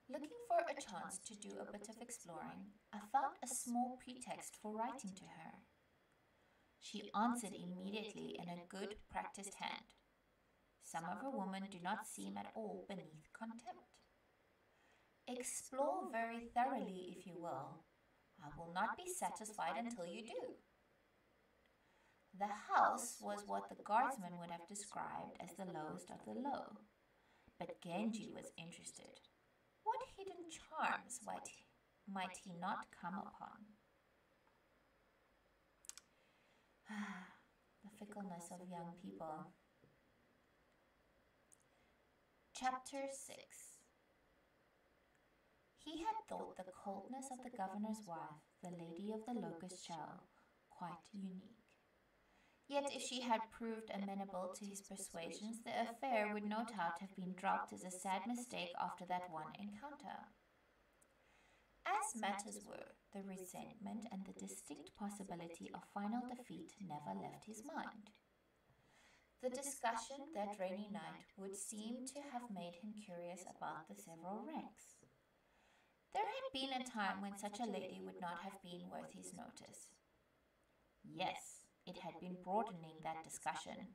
Looking for a chance to do a bit of exploring, I found a small pretext for writing to her. She answered immediately in a good, practiced hand. Some of her women do not seem at all beneath contempt. Explore very thoroughly, if you will. I will not be satisfied until you do. The house was what the guardsman would have described as the lowest of the low. But Genji was interested. What hidden charms might he not come upon? The fickleness of young people. Chapter 6. He had thought the coldness of the governor's wife, the lady of the Locust shell, quite unique. Yet if she had proved amenable to his persuasions, the affair would no doubt have been dropped as a sad mistake after that one encounter. As matters were, the resentment and the distinct possibility of final defeat never left his mind. The discussion that rainy night would seem to have made him curious about the several ranks. There had been a time when such a lady would not have been worth his notice. Yes, it had been broadening that discussion.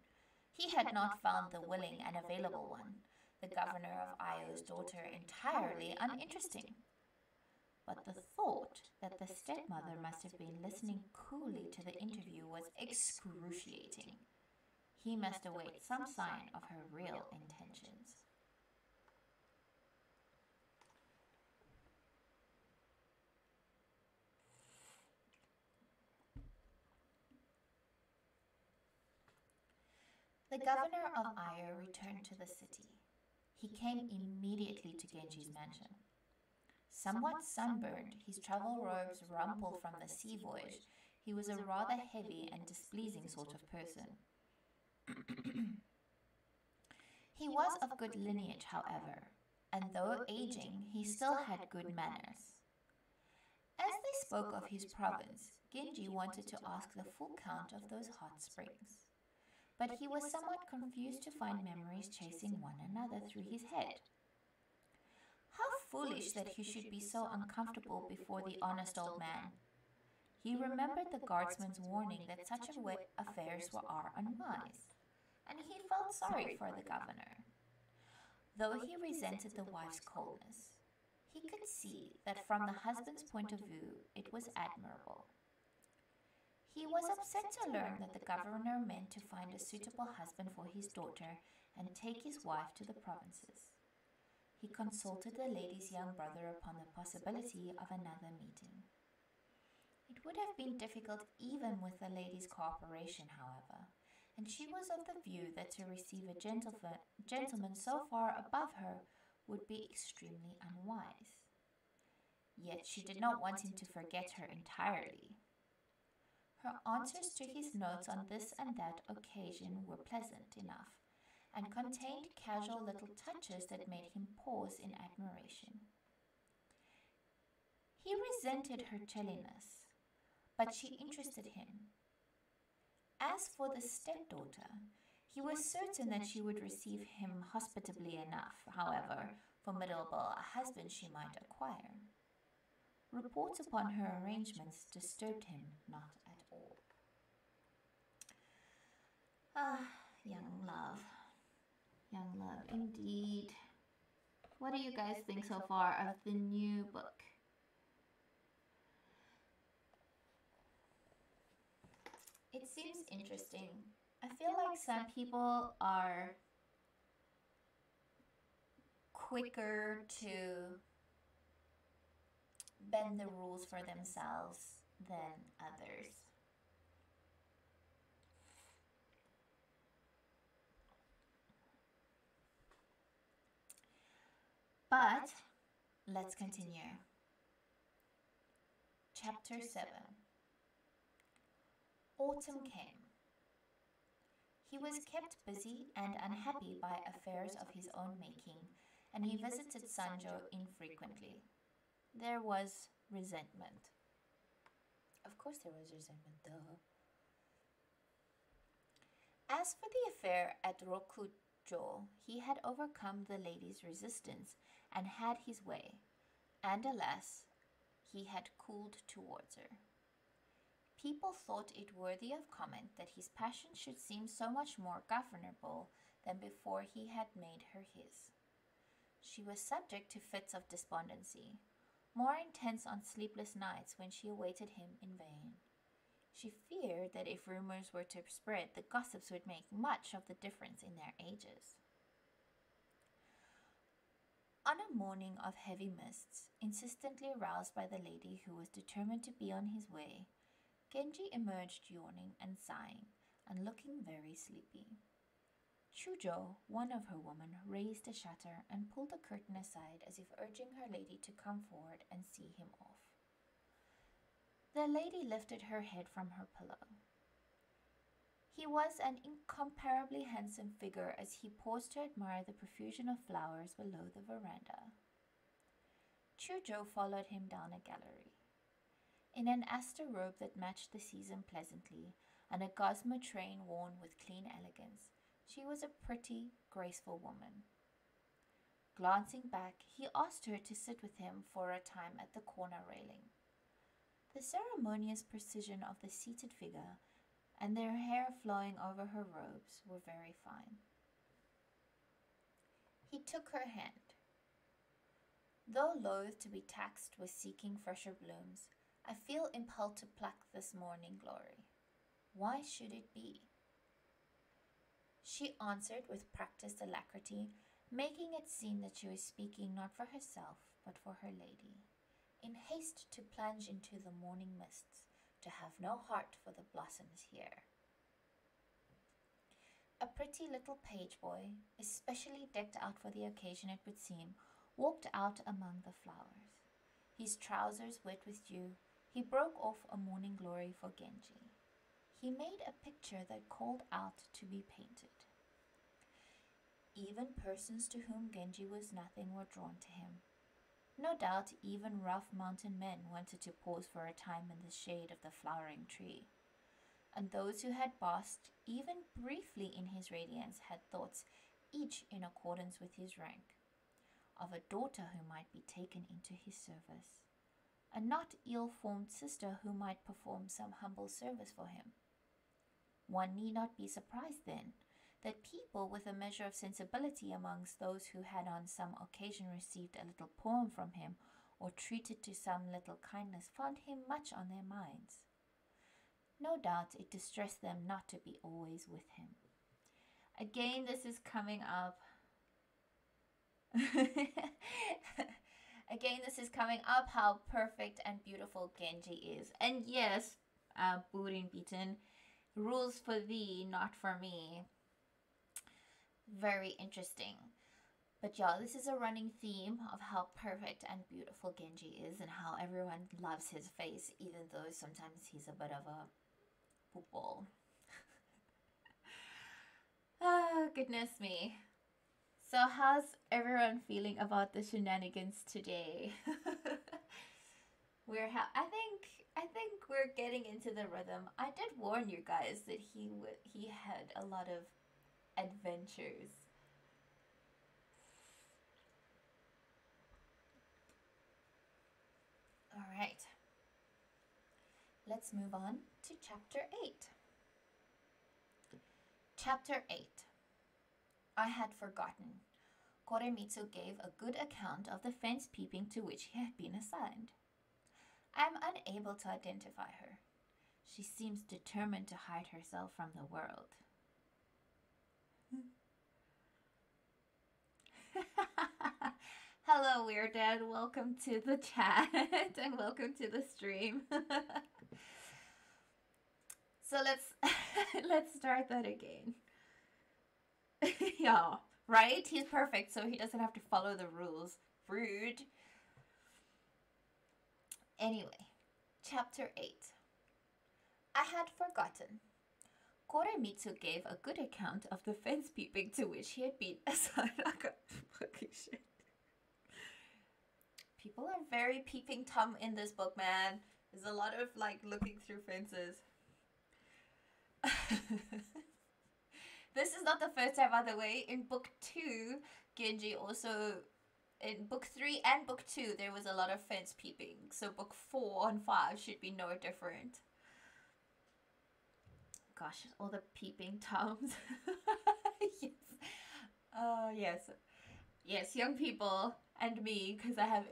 He had not found the willing and available one, the governor of Io's daughter, entirely uninteresting. But the thought that the stepmother must have been listening coolly to the interview was excruciating. He must await some sign of her real intentions. The governor of Io returned to the city. He came immediately to Genji's mansion. Somewhat sunburned, his travel robes rumpled from the sea voyage, he was a rather heavy and displeasing sort of person. He was of good lineage, however, and though aging, he still had good manners. As they spoke of his province, Genji wanted to ask the full count of those hot springs. But he was somewhat confused to find memories chasing one another through his head. How foolish that he should be so uncomfortable before the honest old man. He remembered the guardsman's warning that such affairs are unwise, and he felt sorry for the governor. Though he resented the wife's coldness, he could see that from the husband's point of view it was admirable. He was upset to learn that the governor meant to find a suitable husband for his daughter and take his wife to the provinces. He consulted the lady's young brother upon the possibility of another meeting. It would have been difficult even with the lady's cooperation, however, and she was of the view that to receive a gentleman so far above her would be extremely unwise. Yet she did not want him to forget her entirely. Her answers to his notes on this and that occasion were pleasant enough, and contained casual little touches that made him pause in admiration. He resented her chilliness, but she interested him. As for the stepdaughter, he was certain that she would receive him hospitably enough, however formidable a husband she might acquire. Reports upon her arrangements disturbed him not at all. Ah, young love. Young love, indeed. What do you guys think so far of the new book? It seems interesting. I feel like some people are quicker to bend the rules for themselves than others. But let's continue. Chapter 7. Autumn came. He was kept busy and unhappy by affairs of his own making, and he visited Sanjo infrequently. There was resentment. Of course there was resentment, duh. As for the affair at Rokuju, he had overcome the lady's resistance and had his way, and alas, he had cooled towards her. People thought it worthy of comment that his passion should seem so much more governable than before he had made her his. She was subject to fits of despondency, more intense on sleepless nights when she awaited him in vain. She feared that if rumors were to spread, the gossips would make much of the difference in their ages. On a morning of heavy mists, insistently roused by the lady who was determined to be on his way, Genji emerged yawning and sighing, and looking very sleepy. Chujo, one of her women, raised a shutter and pulled the curtain aside as if urging her lady to come forward and see him off. The lady lifted her head from her pillow. He was an incomparably handsome figure as he paused to admire the profusion of flowers below the veranda. Chujo followed him down a gallery. In an aster robe that matched the season pleasantly, and a gossamer train worn with clean elegance, she was a pretty, graceful woman. Glancing back, he asked her to sit with him for a time at the corner railing. The ceremonious precision of the seated figure and their hair flowing over her robes were very fine. He took her hand. Though loath to be taxed with seeking fresher blooms, I feel impelled to pluck this morning glory. Why should it be? She answered with practiced alacrity, making it seem that she was speaking not for herself, but for her lady, in haste to plunge into the morning mists, to have no heart for the blossoms here. A pretty little page boy, especially decked out for the occasion it would seem, walked out among the flowers. His trousers wet with dew, he broke off a morning glory for Genji. He made a picture that called out to be painted. Even persons to whom Genji was nothing were drawn to him. No doubt even rough mountain men wanted to pause for a time in the shade of the flowering tree. And those who had basked even briefly in his radiance had thoughts, each in accordance with his rank, of a daughter who might be taken into his service, a not ill-formed sister who might perform some humble service for him. One need not be surprised, then, that people with a measure of sensibility amongst those who had on some occasion received a little poem from him or treated to some little kindness found him much on their minds. No doubt it distressed them not to be always with him. Again, this is coming up. Again, this is coming up how perfect and beautiful Genji is. And yes, Burin Beaten, rules for thee, not for me. Very interesting. But yeah, this is a running theme of how perfect and beautiful Genji is and how everyone loves his face, even though sometimes he's a bit of a poop ball. Oh, goodness me. So how's everyone feeling about the shenanigans today? I think we're getting into the rhythm. I did warn you guys that he had a lot of adventures. All right. Let's move on to chapter 8. Chapter 8. I had forgotten. Koremitsu gave a good account of the fence peeping to which he had been assigned. I am unable to identify her. She seems determined to hide herself from the world. Hello, Weird Dad. Welcome to the chat and welcome to the stream. So let's start that again. Yeah, right? He's perfect, so he doesn't have to follow the rules. Rude. Anyway, chapter 8. I had forgotten. Koremitsu gave a good account of the fence peeping to which he had been assigned. Fucking shit. People are very peeping Tom in this book, man. There's a lot of like looking through fences. This is not the first time, by the way. In book 2, Genji also, in book 3 and book 2, there was a lot of fence peeping. So book 4 and 5 should be no different. Gosh, all the peeping Toms. Yes. Yes. Yes, young people and me, because I have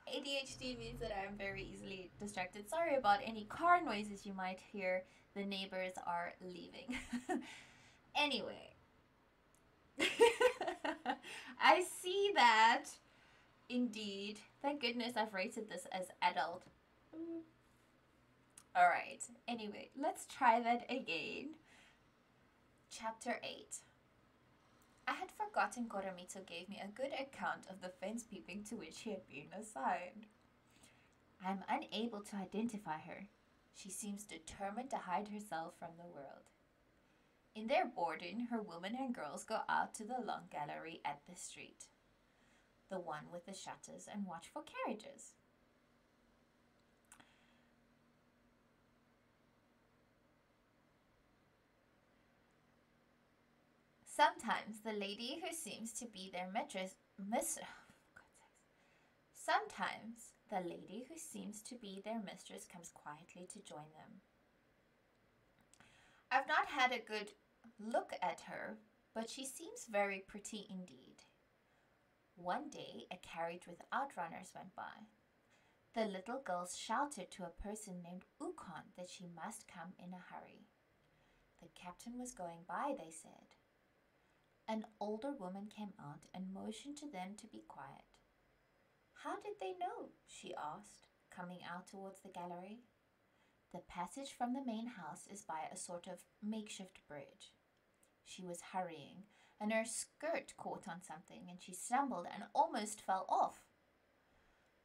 ADHD, means that I'm very easily distracted. Sorry about any car noises you might hear. The neighbors are leaving. Anyway, I see that. Indeed. Thank goodness I've rated this as adult. Alright, anyway, let's try that again. Chapter 8. I had forgotten Koremitsu gave me a good account of the fence peeping to which he had been assigned. I am unable to identify her. She seems determined to hide herself from the world. In their boarding, her women and girls go out to the long gallery at the street, the one with the shutters, and watch for carriages. Sometimes the lady who seems to be their Sometimes the lady who seems to be their mistress comes quietly to join them. I've not had a good look at her, but she seems very pretty indeed. One day, a carriage with outrunners went by. The little girls shouted to a person named Ukon that she must come in a hurry. The captain was going by, they said. An older woman came out and motioned to them to be quiet. How did they know? She asked, coming out towards the gallery. The passage from the main house is by a sort of makeshift bridge. She was hurrying, and her skirt caught on something, and she stumbled and almost fell off.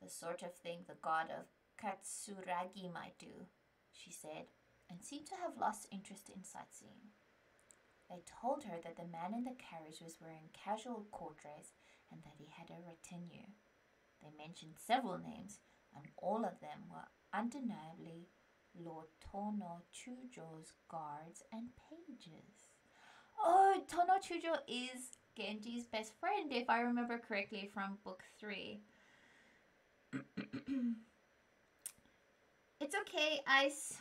The sort of thing the god of Katsuragi might do, she said, and seemed to have lost interest in sightseeing. They told her that the man in the carriage was wearing casual court dress and that he had a retinue. They mentioned several names, and all of them were undeniably Lord Tono Chujo's guards and pages. Oh, Tono Chujo is Genji's best friend, if I remember correctly, from book 3. It's okay, Ice.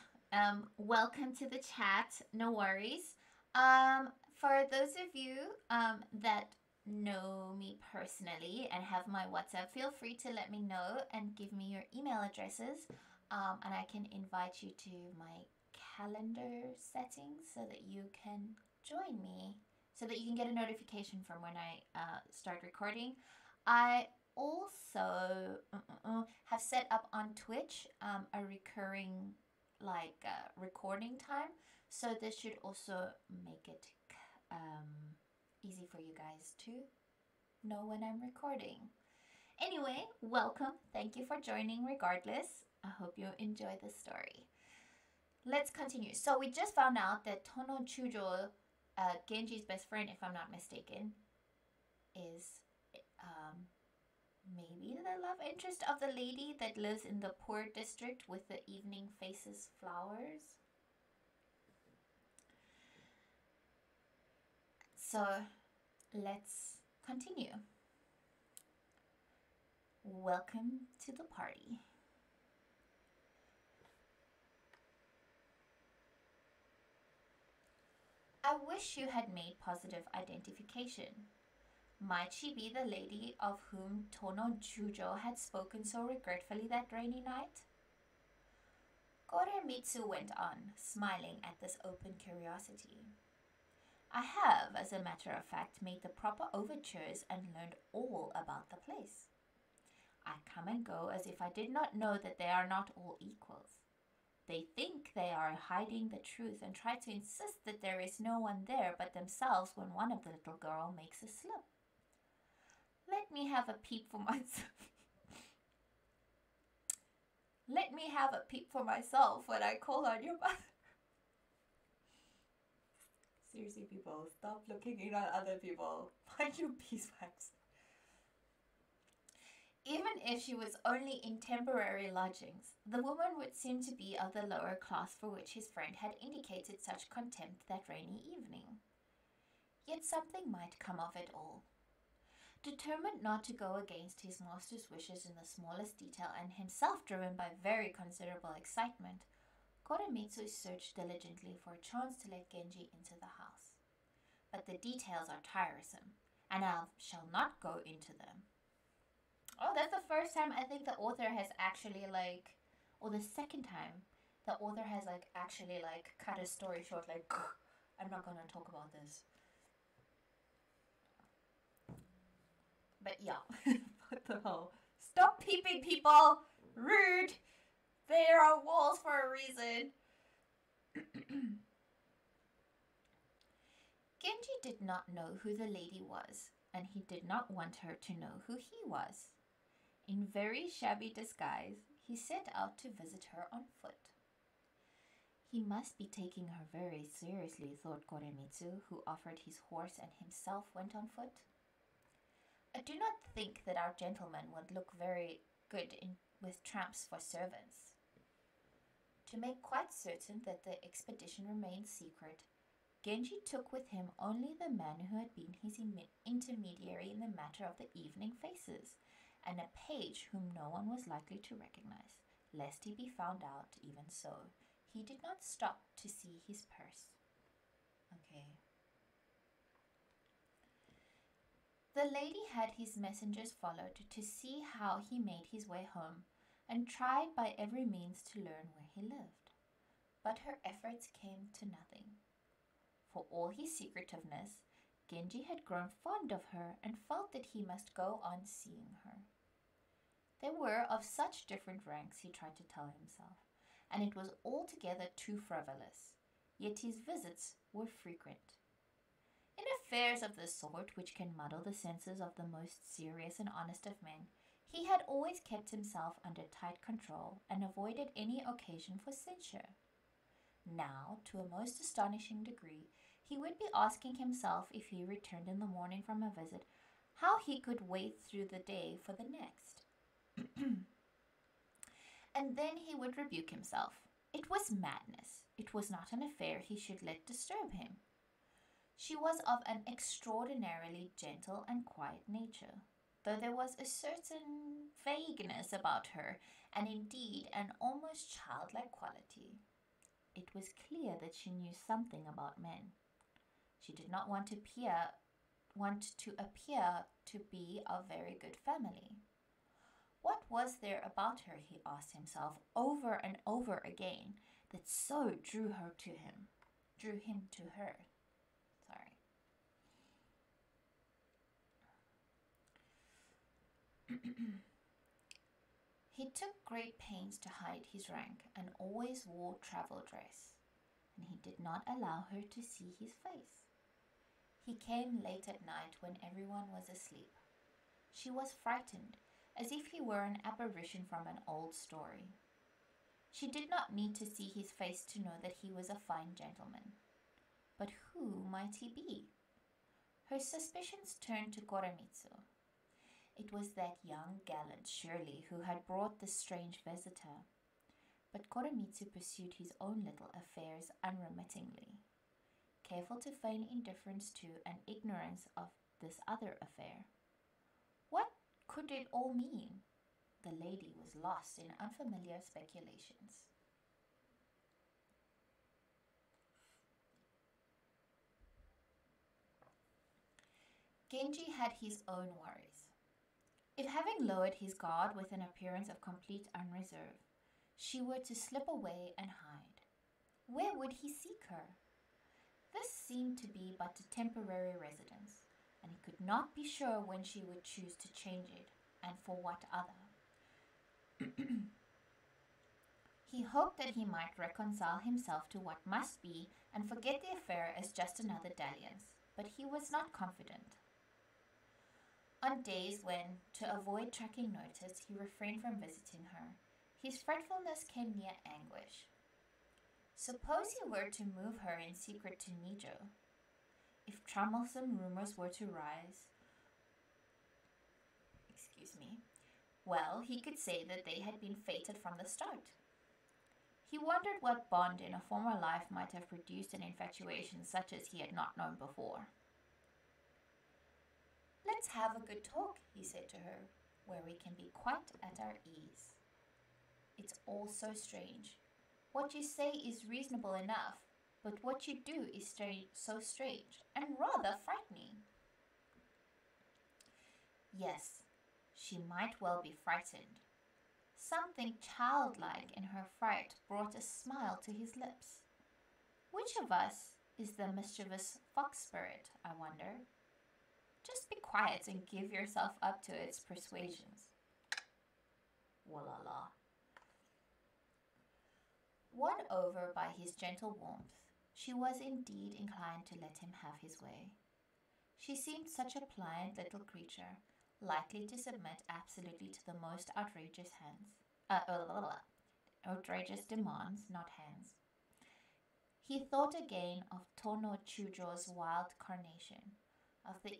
Welcome to the chat. No worries. For those of you that know me personally and have my WhatsApp, feel free to let me know and give me your email addresses, and I can invite you to my calendar settings so that you can join me, so that you can get a notification from when I start recording. I also have set up on Twitch a recurring recording time, so this should also make it easy for you guys to know when I'm recording. Anyway, welcome. Thank you for joining regardless. I hope you enjoy the story. Let's continue. So we just found out that Tono Chujo, Genji's best friend, if I'm not mistaken, is maybe the love interest of the lady that lives in the poor district with the evening faces flowers. So let's continue. Welcome to the party. I wish you had made positive identification. Might she be the lady of whom Tono Chujo had spoken so regretfully that rainy night? Koremitsu went on, smiling at this open curiosity. I have, as a matter of fact, made the proper overtures and learned all about the place. I come and go as if I did not know that they are not all equals. They think they are hiding the truth and try to insist that there is no one there but themselves when one of the little girl makes a slip. Let me have a peep for myself. Let me have a peep for myself when I call on your mother. Seriously, people, stop looking in on other people. Find your beeswax. Even if she was only in temporary lodgings, the woman would seem to be of the lower class for which his friend had indicated such contempt that rainy evening. Yet something might come of it all. Determined not to go against his master's wishes in the smallest detail and himself driven by very considerable excitement, Koremitsu searched diligently for a chance to let Genji into the house. But the details are tiresome, and I shall not go into them. Oh, that's the first time I think the author has actually like, or the second time the author has like actually like cut a story short. Like, I'm not gonna talk about this. But yeah, what the hell? Stop peeping, people! Rude! There are walls for a reason. Genji did not know who the lady was, and he did not want her to know who he was. In very shabby disguise, he set out to visit her on foot. He must be taking her very seriously, thought Koremitsu, who offered his horse and himself went on foot. I do not think that our gentleman would look very good with tramps for servants. To make quite certain that the expedition remained secret, Genji took with him only the man who had been his intermediary in the matter of the evening faces, and a page whom no one was likely to recognize, lest he be found out. Even so, he did not stop to see his purse. Okay. The lady had his messengers followed to see how he made his way home, and tried by every means to learn where he lived. But her efforts came to nothing. For all his secretiveness, Genji had grown fond of her and felt that he must go on seeing her. They were of such different ranks, he tried to tell himself, and it was altogether too frivolous, yet his visits were frequent. In affairs of this sort, which can muddle the senses of the most serious and honest of men, he had always kept himself under tight control and avoided any occasion for censure. Now, to a most astonishing degree, he would be asking himself, if he returned in the morning from a visit, how he could wait through the day for the next. And then he would rebuke himself. It was madness. It was not an affair he should let disturb him. She was of an extraordinarily gentle and quiet nature, though there was a certain vagueness about her, and indeed an almost childlike quality. It was clear that she knew something about men. She did not want to appear to be of very good family. What was there about her, he asked himself over and over again, that so drew him to her? Sorry. He took great pains to hide his rank and always wore travel dress, and he did not allow her to see his face. He came late at night when everyone was asleep. She was frightened, as if he were an apparition from an old story. She did not need to see his face to know that he was a fine gentleman. But who might he be? Her suspicions turned to Koremitsu. It was that young gallant, surely, who had brought this strange visitor. But Koremitsu pursued his own little affairs unremittingly, careful to feign indifference to and ignorance of this other affair. What could it all mean? The lady was lost in unfamiliar speculations. Genji had his own worries. If, having lowered his guard with an appearance of complete unreserve, she were to slip away and hide, where would he seek her? This seemed to be but a temporary residence, and he could not be sure when she would choose to change it, and for what other. He hoped that he might reconcile himself to what must be and forget the affair as just another dalliance, but he was not confident. On days when, to avoid attracting notice, he refrained from visiting her, his fretfulness came near anguish. Suppose he were to move her in secret to Nijo? If troublesome rumors were to rise, well, he could say that they had been fated from the start. He wondered what bond in a former life might have produced an infatuation such as he had not known before. "Let's have a good talk," he said to her, "where we can be quite at our ease. It's all so strange. What you say is reasonable enough, but what you do is so strange and rather frightening." Yes, she might well be frightened. Something childlike in her fright brought a smile to his lips. Which of us is the mischievous fox spirit, I wonder? Just be quiet and give yourself up to its persuasions. Walala. Won over by his gentle warmth, she was indeed inclined to let him have his way. She seemed such a pliant little creature, likely to submit absolutely to the most outrageous demands, not hands. He thought again of Tono Chujo's wild carnation, of the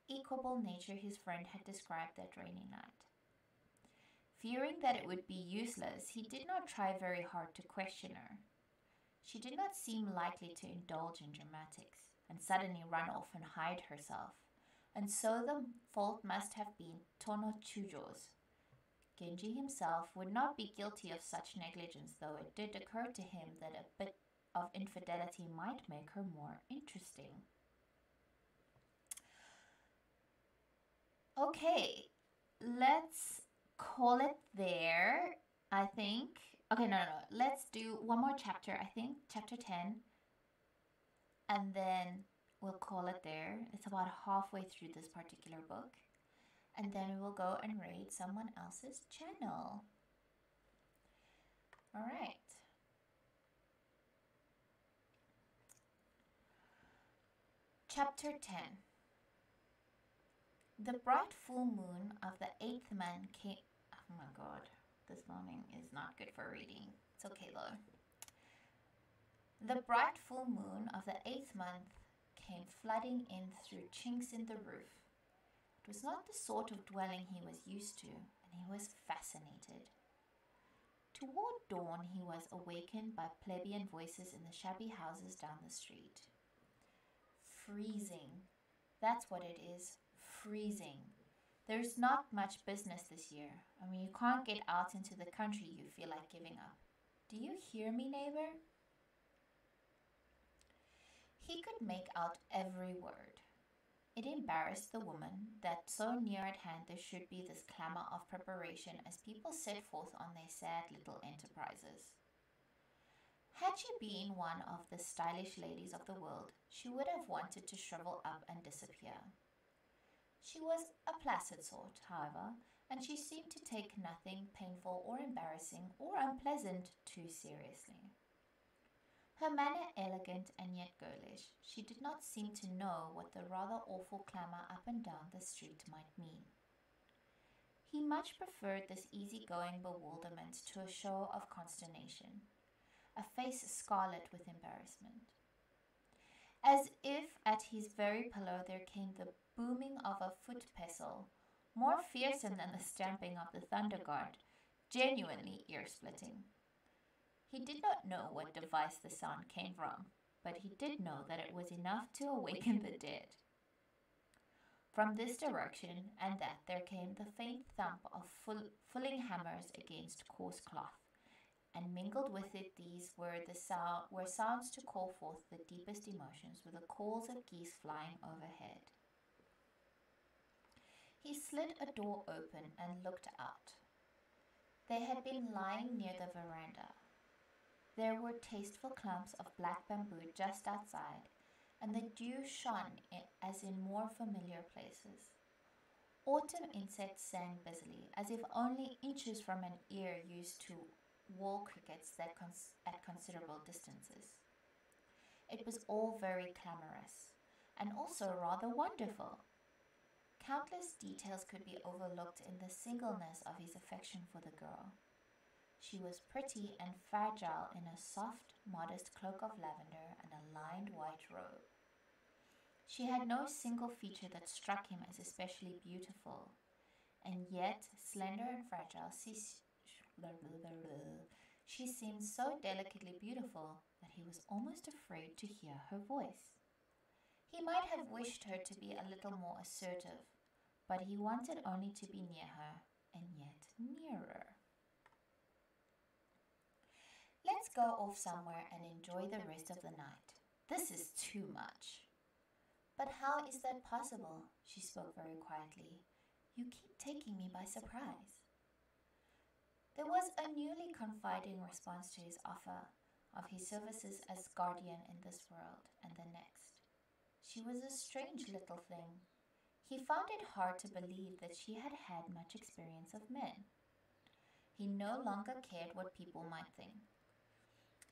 equable nature his friend had described that rainy night. Fearing that it would be useless, he did not try very hard to question her. She did not seem likely to indulge in dramatics and suddenly run off and hide herself, and so the fault must have been Tono Chujo's. Genji himself would not be guilty of such negligence, though it did occur to him that a bit of infidelity might make her more interesting. Okay, let's call it there, I think. Okay, no. Let's do one more chapter, I think, chapter 10. And then we'll call it there. It's about halfway through this particular book. And then we will go and raid someone else's channel. All right. Chapter 10. The bright full moon of the 8th month came... Oh my god, this morning is not good for reading. It's okay though. The bright full moon of the 8th month came flooding in through chinks in the roof. It was not the sort of dwelling he was used to, and he was fascinated. Toward dawn he was awakened by plebeian voices in the shabby houses down the street. Freezing. That's what it is. Freezing. There's not much business this year. I mean, you can't get out into the country you feel like giving up. Do you hear me, neighbor? He could make out every word. It embarrassed the woman that so near at hand there should be this clamor of preparation as people set forth on their sad little enterprises. Had she been one of the stylish ladies of the world, she would have wanted to shrivel up and disappear. She was a placid sort, however, and she seemed to take nothing painful or embarrassing or unpleasant too seriously. Her manner elegant and yet girlish, she did not seem to know what the rather awful clamour up and down the street might mean. He much preferred this easy-going bewilderment to a show of consternation, a face scarlet with embarrassment. As if at his very pillow there came the booming of a foot pestle, more fearsome than the stamping of the thunder guard, genuinely ear-splitting. He did not know what device the sound came from, but he did know that it was enough to awaken the dead. From this direction and that there came the faint thump of fulling hammers against coarse cloth, and mingled with it these were sounds to call forth the deepest emotions, were the calls of geese flying overhead. He slid a door open and looked out. They had been lying near the veranda. There were tasteful clumps of black bamboo just outside, and the dew shone as in more familiar places. Autumn insects sang busily, as if only inches from an ear used to wall crickets at considerable distances. It was all very clamorous, and also rather wonderful. Countless details could be overlooked in the singleness of his affection for the girl. She was pretty and fragile in a soft, modest cloak of lavender and a lined white robe. She had no single feature that struck him as especially beautiful, and yet, slender and fragile, she seemed so delicately beautiful that he was almost afraid to hear her voice. He might have wished her to be a little more assertive, but he wanted only to be near her, and yet nearer. Let's go off somewhere and enjoy the rest of the night. This is too much. But how is that possible? She spoke very quietly. You keep taking me by surprise. There was a newly confiding response to his offer of his services as guardian in this world and the next. She was a strange little thing. He found it hard to believe that she had had much experience of men. He no longer cared what people might think.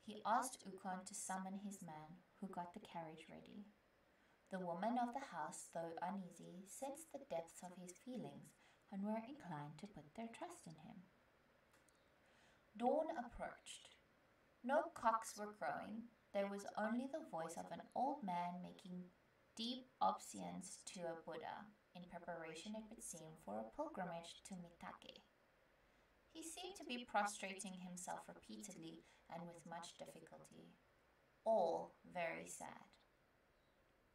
He asked Ukon to summon his man, who got the carriage ready. The women of the house, though uneasy, sensed the depths of his feelings and were inclined to put their trust in him. Dawn approached. No cocks were crowing. There was only the voice of an old man making deep obeisance to a Buddha, in preparation, it would seem, for a pilgrimage to Mitake. He seemed to be prostrating himself repeatedly and with much difficulty. All very sad.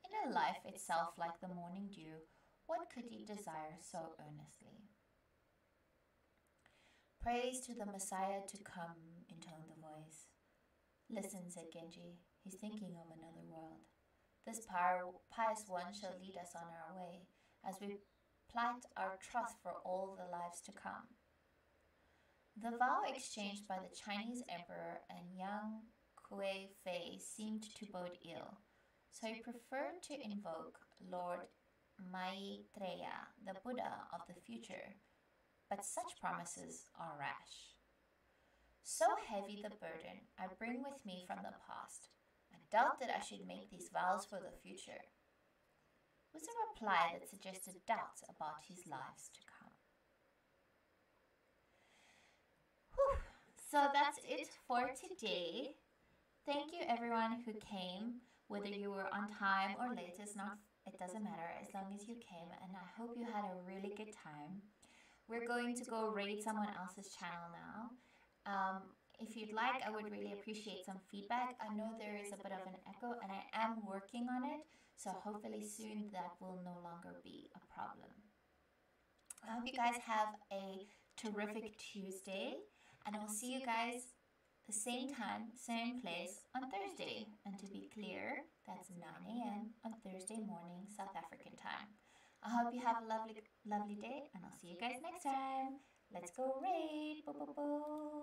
In a life itself like the morning dew, what could he desire so earnestly? Praise to the Messiah to come, intoned the voice. Listen, said Genji, he's thinking of another world. This pious one shall lead us on our way, as we plight our troth for all the lives to come. The vow exchanged by the Chinese emperor and young Kue Fei seemed to bode ill, so he preferred to invoke Lord Maitreya, the Buddha of the future, but such promises are rash. So heavy the burden I bring with me from the past, I doubt that I should make these vows for the future, was a reply that suggested doubts about his lives to come. Whew. So that's it for today. Thank you everyone who came, whether you were on time or late, it doesn't matter as long as you came, and I hope you had a really good time. We're going to go raid someone else's channel now. If you'd like, I would really appreciate some feedback. I know there is a bit of an echo and I am working on it, so hopefully soon that will no longer be a problem. I hope you guys have a terrific Tuesday, and I'll see you guys the same time, same place on Thursday. And to be clear, that's 9 a.m. on Thursday morning, South African time. I hope you have a lovely day, and I'll see you guys next time. Let's go raid! Boo, boo, boo.